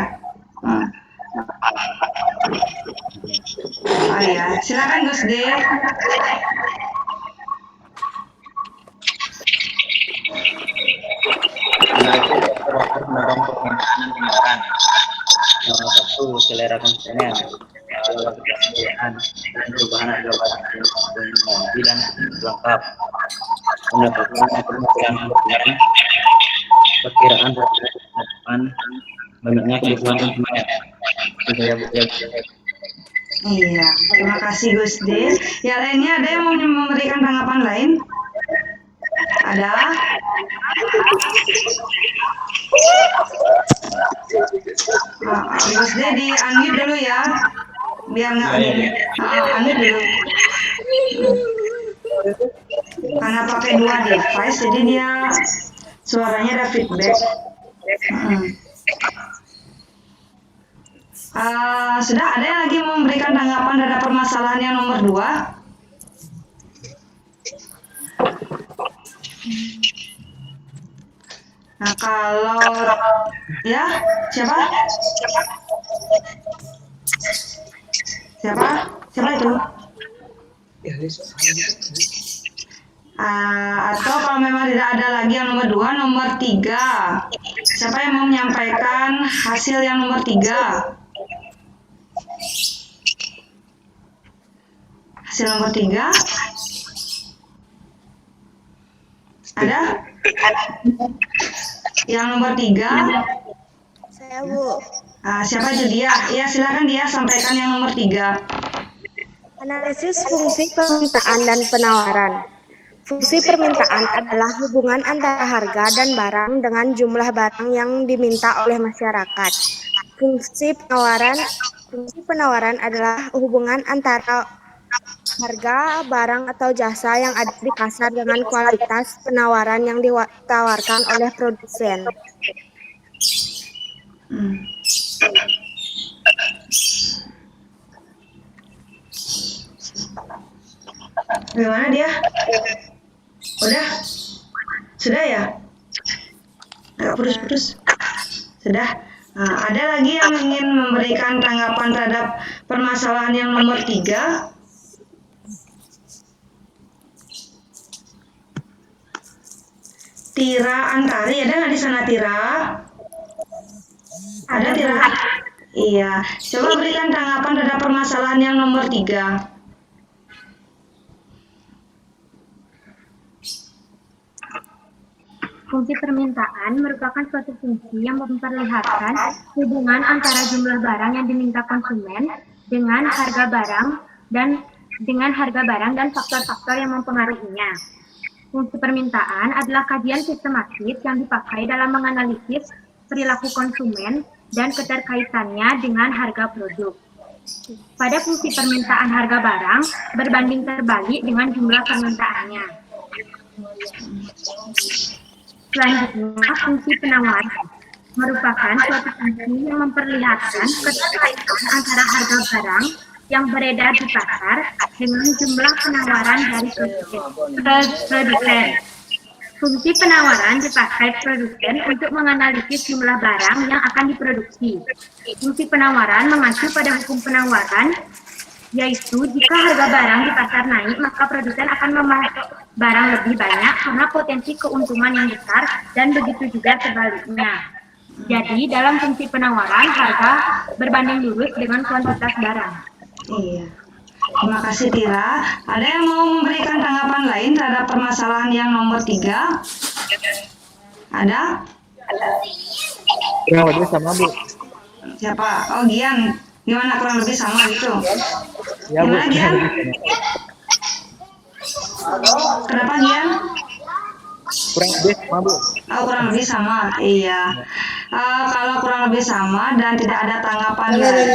Oh iya, silakan Gus D. Mendorong permintaan dan penawaran. Salah satu selera konsumen, pola ketersediaan dan perubahan harga barang dan lengkap. Mendapatkan permasalahan barang, perkiraan depan banyaknya kebutuhan konsumen. Iya, terima kasih Gus D. Ya lainnya ada yang mau memberikan tanggapan lain? Ada? Gus D di unmute dulu ya, biar nggak unmute dulu. Karena pakai 2 device, jadi dia suaranya ada feedback. Sudah ada yang lagi memberikan tanggapan terhadap permasalahan yang nomor 2? Nah, kalau ya, siapa itu? Atau kalau memang tidak ada lagi yang nomor 2, nomor 3. Siapa yang mau menyampaikan hasil yang nomor 3? Hasil nomor 3? Ada? Yang nomor 3? Saya, Bu. Siapa itu dia? Ya, silakan dia sampaikan yang nomor 3. Analisis fungsi permintaan dan penawaran. Fungsi permintaan adalah hubungan antara harga dan barang dengan jumlah barang yang diminta oleh masyarakat. Fungsi penawaran adalah hubungan antara harga barang atau jasa yang ada di pasar dengan kualitas penawaran yang ditawarkan oleh produsen. Gimana dia? Udah? Sudah ya? Agak putus-putus. Sudah? Ada lagi yang ingin memberikan tanggapan terhadap permasalahan yang nomor 3? Tira Antari, ada nggak di sana Tira? Ada Tira? Iya. Coba berikan tanggapan terhadap permasalahan yang nomor 3. Fungsi permintaan merupakan suatu fungsi yang memperlihatkan hubungan antara jumlah barang yang diminta konsumen dengan harga barang dan faktor-faktor yang mempengaruhinya. Fungsi permintaan adalah kajian sistematis yang dipakai dalam menganalisis perilaku konsumen dan keterkaitannya dengan harga produk. Pada fungsi permintaan harga barang berbanding terbalik dengan jumlah permintaannya. Selanjutnya, fungsi penawaran merupakan suatu fungsi yang memperlihatkan keterkaitan antara harga barang yang beredar di pasar dengan jumlah penawaran dari produsen. Fungsi penawaran dipakai produsen untuk menganalisis jumlah barang yang akan diproduksi. Fungsi penawaran mengacu pada hukum penawaran, yaitu jika harga barang di pasar naik, maka produsen akan memasok barang lebih banyak karena potensi keuntungan yang besar, dan begitu juga sebaliknya. Jadi, dalam fungsi penawaran, harga berbanding lurus dengan kuantitas barang. Iya. Terima kasih Tira. Ada yang mau memberikan tanggapan lain terhadap permasalahan yang nomor 3? Ada? Kurang lebih sama, Bu. Siapa? Oh, Gian. Gimana kurang lebih sama gitu? Ya, Bu. Gimana Gian? Kenapa Gian? Kurang lebih sama, Bu. Oh, kurang lebih sama. Iya. Kalau kurang lebih sama dan tidak ada tanggapan lagi,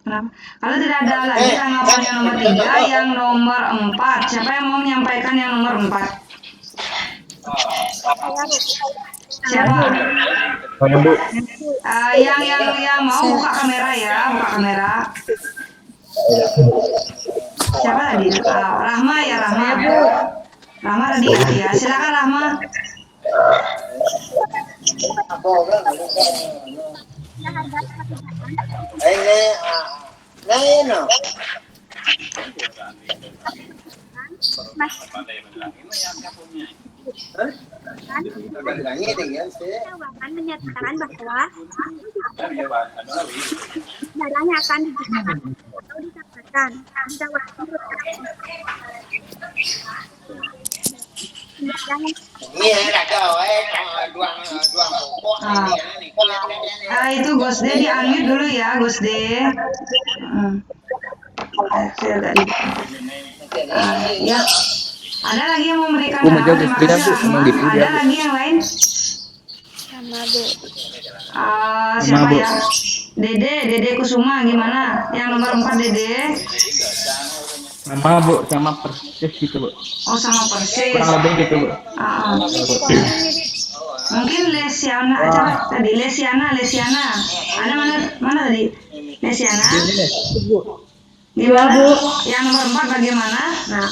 Kenapa? Kalau tidak ada lagi tanggapan yang nomor 3, yang nomor 4. Siapa yang mau menyampaikan yang nomor 4? Siapa? Saya Bu. Yang mau buka kamera ya, buka kamera. Siapa tadi? Rahma ya, Rahma. Rahma tadi ya, silakan Rahma. Akan menyatakan bahwa barangnya akan digunakan atau didapatkan jika waktu Itu Gosde di unmute dulu ya, Gosde. Ya. Ada lagi yang memberikan tanggapan? Terima kasih Rahma. Ada lagi yang lain? Sama Bu. Siapa ya? Dede Kusuma gimana? Yang nomor 4 Dede? Sama Bu, sama persis gitu Bu. Oh sama persis. Kurang lebih gitu Bu. Mungkin Lesiana tadi Lesiana. Ada mana tadi? Lesiana? Gimana Bu? Yang nomor 4 bagaimana? Nah,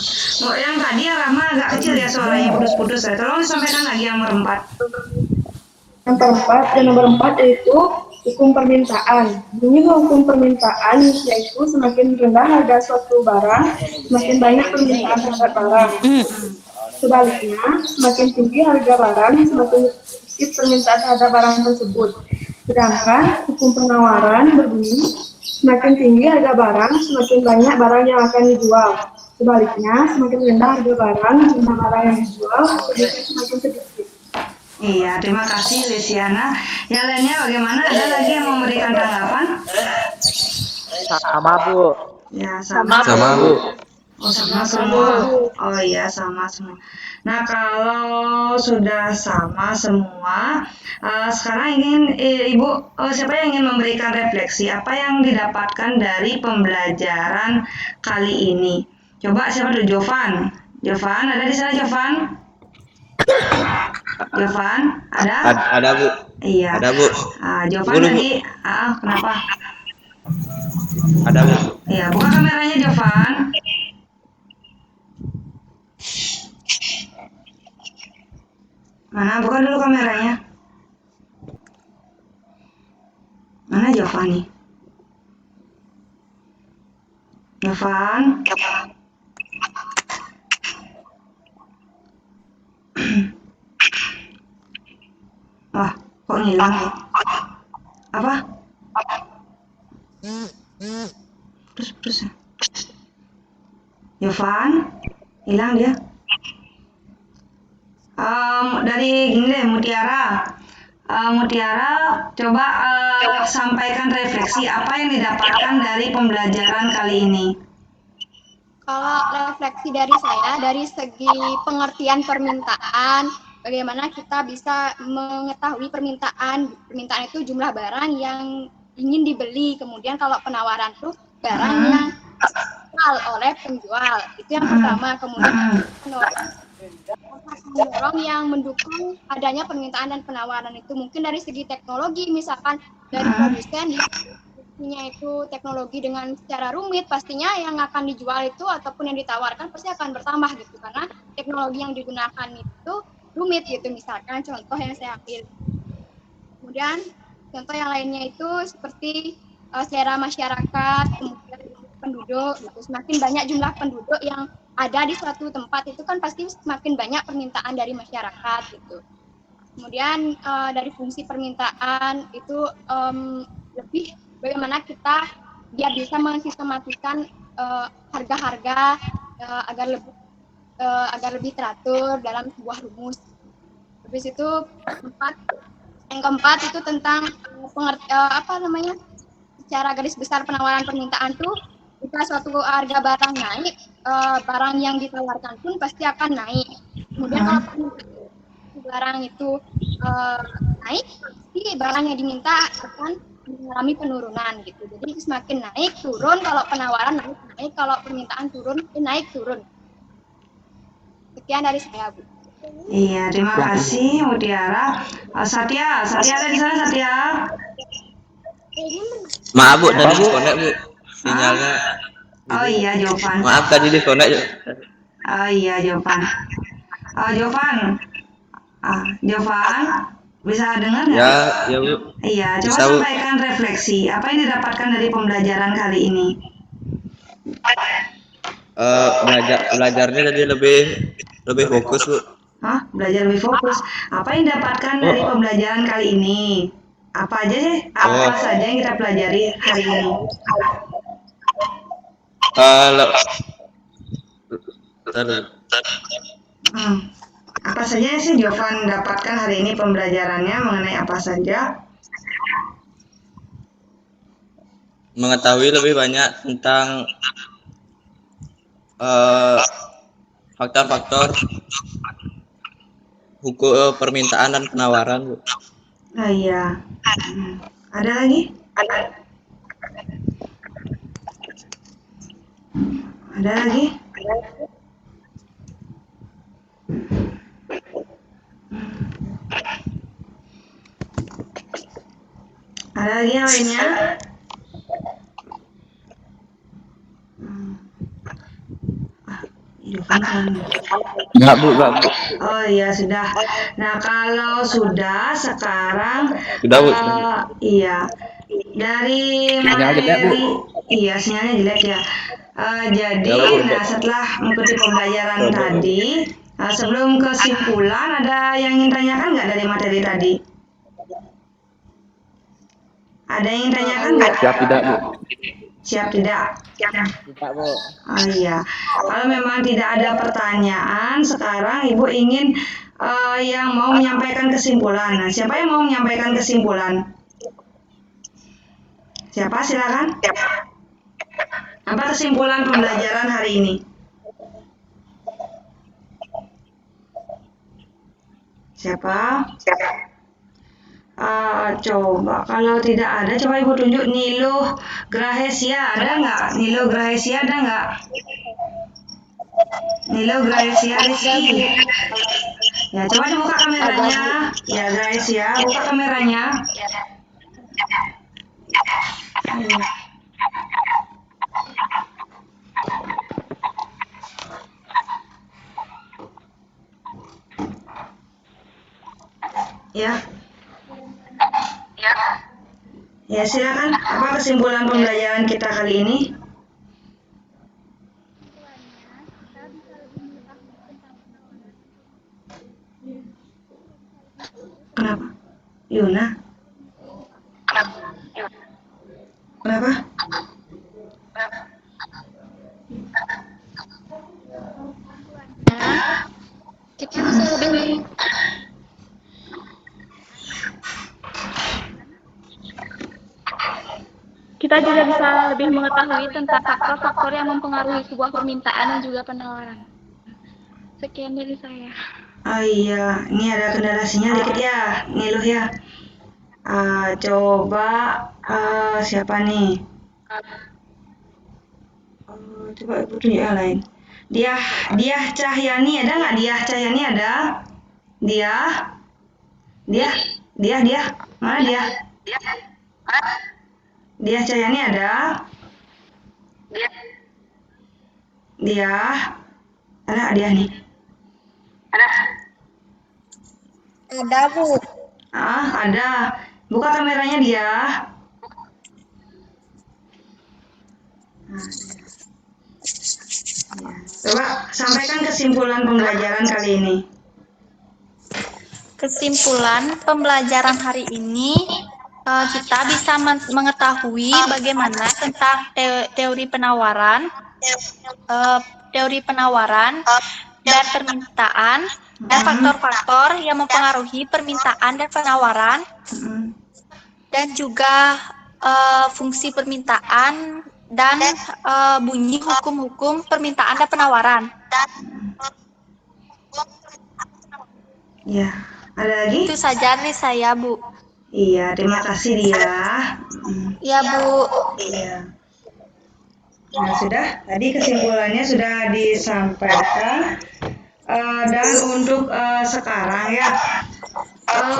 yang tadi ya Rahma agak kecil ya suaranya putus-putus ya. Tolong disampaikan lagi yang nomor 4. Yang nomor 4 yaitu hukum permintaan. Bunyi hukum permintaan yaitu semakin rendah harga suatu barang, semakin banyak permintaan terhadap barang. Sebaliknya, semakin tinggi harga barang, semakin sedikit permintaan terhadap barang tersebut. Sedangkan hukum penawaran berbunyi semakin tinggi harga barang, semakin banyak barang yang akan dijual. Sebaliknya, semakin rendah harga barang, jumlah barang yang dijual semakin sedikit. Iya, terima kasih Lesiana. Yang lainnya bagaimana? Ada lagi yang mau memberikan tanggapan? Sama Bu. Ya, sama Bu. Oh, sama semua. Oh iya, sama semua. Nah, kalau sudah sama semua, sekarang ingin Ibu, siapa yang ingin memberikan refleksi apa yang didapatkan dari pembelajaran kali ini? Coba siapa dulu? Jovan, ada di sana Jovan? Jovan, ada? Ada Bu. Iya. Ada Bu. Jovan tadi, kenapa? Ada Bu. Iya, buka kameranya Jovan. Mana? Buka dulu kameranya. Mana Jovan nih? Jovan. Wah, kok ngilang ya? Apa? Terus ya? Jovan, hilang dia. Dari gini deh, Mutiara, coba sampaikan refleksi apa yang didapatkan dari pembelajaran kali ini. Kalau refleksi dari saya, dari segi pengertian permintaan, bagaimana kita bisa mengetahui permintaan itu jumlah barang yang ingin dibeli, kemudian kalau penawaran itu barang yang dijual oleh penjual, itu yang pertama. Kemudian mendorong yang mendukung adanya permintaan dan penawaran itu mungkin dari segi teknologi, misalkan dari produsen punya itu teknologi dengan secara rumit, pastinya yang akan dijual itu ataupun yang ditawarkan pasti akan bertambah gitu, karena teknologi yang digunakan itu rumit gitu. Misalkan contoh yang saya ambil, kemudian contoh yang lainnya itu seperti selera masyarakat, kemudian penduduk gitu. Semakin banyak jumlah penduduk yang ada di suatu tempat itu kan pasti semakin banyak permintaan dari masyarakat gitu. Kemudian dari fungsi permintaan itu lebih bagaimana kita biar bisa mensistematiskan harga-harga agar lebih teratur dalam sebuah rumus. Habis itu yang keempat itu tentang secara garis besar penawaran permintaan tuh, jika suatu harga barang naik, barang yang ditawarkan pun pasti akan naik. Kemudian kalau barang itu naik, pasti barang yang diminta akan mengalami penurunan gitu. Jadi semakin naik turun kalau penawaran, naik kalau permintaan turun, naik turun. Sekian dari saya, Bu. Iya, terima kasih Mutiara. Satya ada di sana Satya? Maaf Bu, tadi disconnect Bu. Sinyalnya. Oh iya, Jovan. Maaf tadi disconnect. Oh iya, Jovan. Jovan, bisa dengar nggak? Ya Bu. Iya, coba Bisa, Bu. sampaikan refleksi. Apa yang didapatkan dari pembelajaran kali ini? Belajarnya jadi lebih fokus Bu. Hah? Belajar lebih fokus. Apa yang didapatkan dari pembelajaran kali ini? Apa aja sih? Apa saja yang kita pelajari hari ini? Apa saja sih Jovan dapatkan hari ini pembelajarannya mengenai apa saja? Mengetahui lebih banyak tentang faktor-faktor hukum permintaan dan penawaran Bu. Oh iya. Ada lagi? Ada lagi? Ada lagi yang lainnya? Enggak Bu. Oh iya sudah. Nah kalau sudah sekarang Sudah Bu. Iya dari materi iya sinyalnya jelek ya. Jadi nah setelah mengikuti pembelajaran tadi sebelum kesimpulan ada yang ingin tanyakan nggak dari materi tadi? Ada yang ingin tanyakan nggak? Siap tidak Bu? Siap tidak? Tidak Bu. Oh iya. Kalau memang tidak ada pertanyaan, sekarang Ibu ingin yang mau menyampaikan kesimpulan. Nah, siapa yang mau menyampaikan kesimpulan? Siapa? Silakan. Apa kesimpulan pembelajaran hari ini? Siapa? Coba kalau tidak ada, coba Ibu tunjuk Nilo Grahesia, ada nggak? Nilo Grahesia ada nggak? Nilo Grahesia Rizky. Ya coba dibuka kameranya. Ya guys ya, buka kameranya. Ya. Ya silakan. Apa kesimpulan pembelajaran kita kali ini? Kenapa? Yuna? Kenapa? Kita bisa lebih Kita juga bisa lebih mengetahui tentang faktor-faktor yang mempengaruhi sebuah permintaan dan juga penawaran. Sekian dari saya. Oh iya, ini ada kendala sinyal dikit ya, Niluh ya. Coba siapa nih? Coba Ibu tunjuk yang lain. Dia Cahyani ada nggak? Dia Cahyani ada? Dia mana dia? Dia Cahyani ada? Dia ada dia nih? Ada Bu. Ada. Buka kameranya dia. Coba sampaikan kesimpulan pembelajaran kali ini. Kesimpulan pembelajaran hari ini, kita bisa mengetahui bagaimana tentang teori penawaran dan permintaan dan faktor-faktor yang mempengaruhi permintaan dan penawaran, dan juga fungsi permintaan dan bunyi hukum-hukum permintaan dan penawaran. Ya, ada lagi? Itu saja dari saya, Bu. Iya, terima kasih dia. Ya, Bu. Iya. Nah, sudah. Tadi kesimpulannya sudah disampaikan. Dan untuk sekarang ya,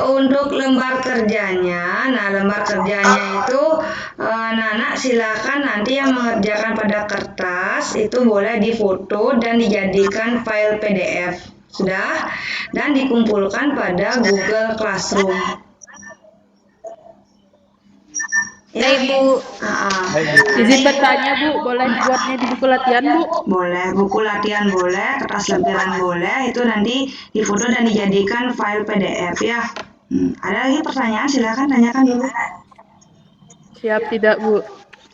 untuk lembar kerjanya, nah lembar kerjanya itu Nana silakan nanti yang mengerjakan pada kertas itu boleh difoto dan dijadikan file PDF, sudah, dan dikumpulkan pada Google Classroom. Ya, Ibu. Izin bertanya Bu, boleh dibuatnya di buku latihan Bu? Boleh, buku latihan boleh, kertas lempiran boleh, itu nanti difoto dan dijadikan file PDF ya. Ada lagi pertanyaan? Silakan tanyakan dulu. Siap tidak Bu?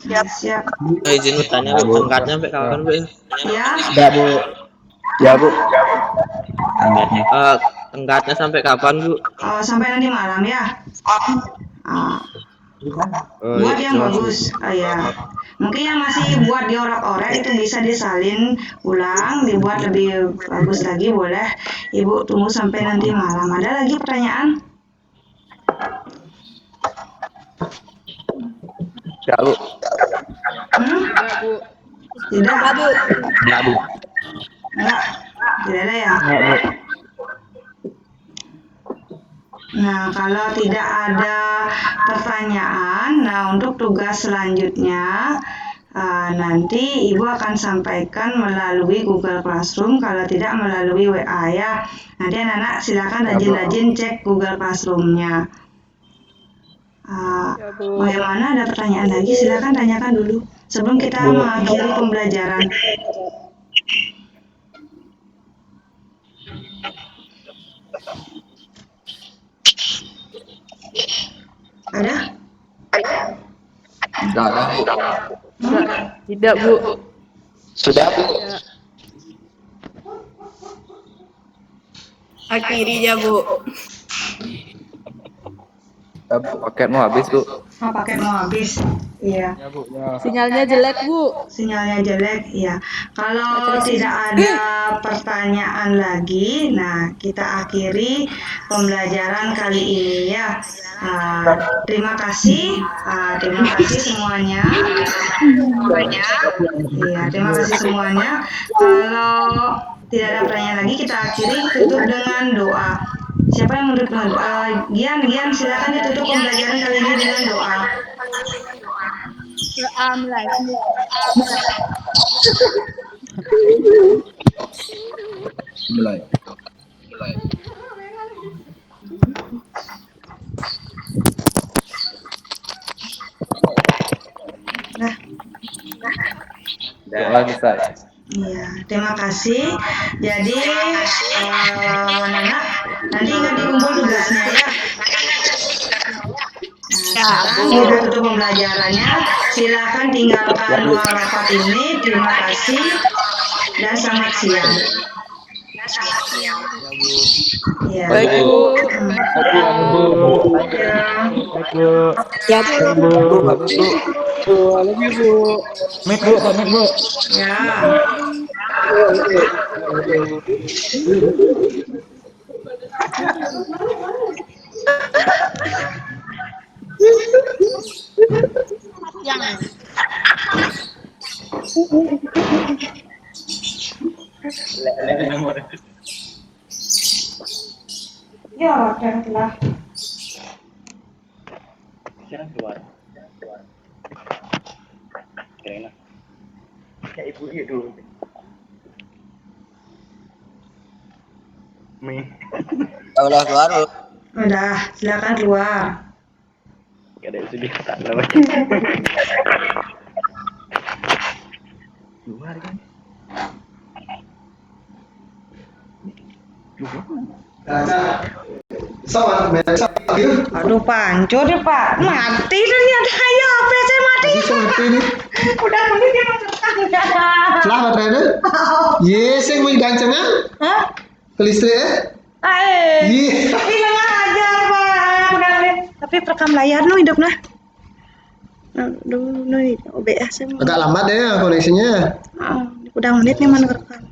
Siap. Izin bertanya Bu, tenggatnya sampai kapan Bu? Ya. Enggak Bu. Ya Bu. Tenggatnya. Tenggatnya sampai kapan Bu? Sampai nanti malam ya. Buat yang bagus, ya. Mungkin yang masih buat diorak-orak itu bisa disalin ulang, dibuat lebih bagus lagi, boleh. Ibu tunggu sampai nanti malam. Ada lagi pertanyaan? Ya Bu. Enggak Bu. Tidak. Enggak Bu. Enggak. Tidak ada ya? Enggak Bu. Nah, kalau tidak ada pertanyaan, nah untuk tugas selanjutnya nanti Ibu akan sampaikan melalui Google Classroom, kalau tidak melalui WA ya. Nanti anak-anak silakan rajin-rajin cek Google Classroom-nya. Bagaimana, ada pertanyaan lagi? Silakan tanyakan dulu sebelum kita mengakhiri pembelajaran. Ada? Enggak ada Bu. Tidak Bu. Sudah Bu. Akhiri ya, Bu. Ya Bu, paket mau habis Bu. Paket mau habis. Iya. Ya Bu. Ya. Sinyalnya jelek Bu. Sinyalnya jelek, iya. Kalau tidak ada pertanyaan lagi, nah kita akhiri pembelajaran kali ini ya. Terima kasih semuanya. Iya, terima kasih semuanya. Kalau tidak ada pertanyaan lagi, kita akhiri tutup dengan doa. Siapa yang menurut Gian, silakan ditutup pembelajaran kali ini dengan doa. Mulai. Nah. Doa selesai. Iya, terima kasih. Jadi, anak-anak, nanti ingat dikumpul tugasnya ya. Sekarang kita tutup pembelajarannya. Silakan tinggalkan ruang rapat ini. Terima kasih dan selamat siang. Ya. Baik Bu. Ya. Lagi Bu. Mic Bu, mic Bu. Ya. Ya, udah. Sekarang keluar. Kira ya Ibu dulu. Udah keluar Bu. Udah, silakan keluar. Gak ada sedih tak lewat. Keluar kan? Aduh, pancur ya Pak, mati ternyata ya HP saya mati. Udah menit ya Mas. Lah baterainya? Yes, yang mau gancangnya? Hah? Ke listrik Iya. Bilang aja Pak, udah menit. Tapi perekam layar nu hidup nah. Aduh, OBS. Agak lambat deh ya koneksinya. Udah menit nih mana rekam.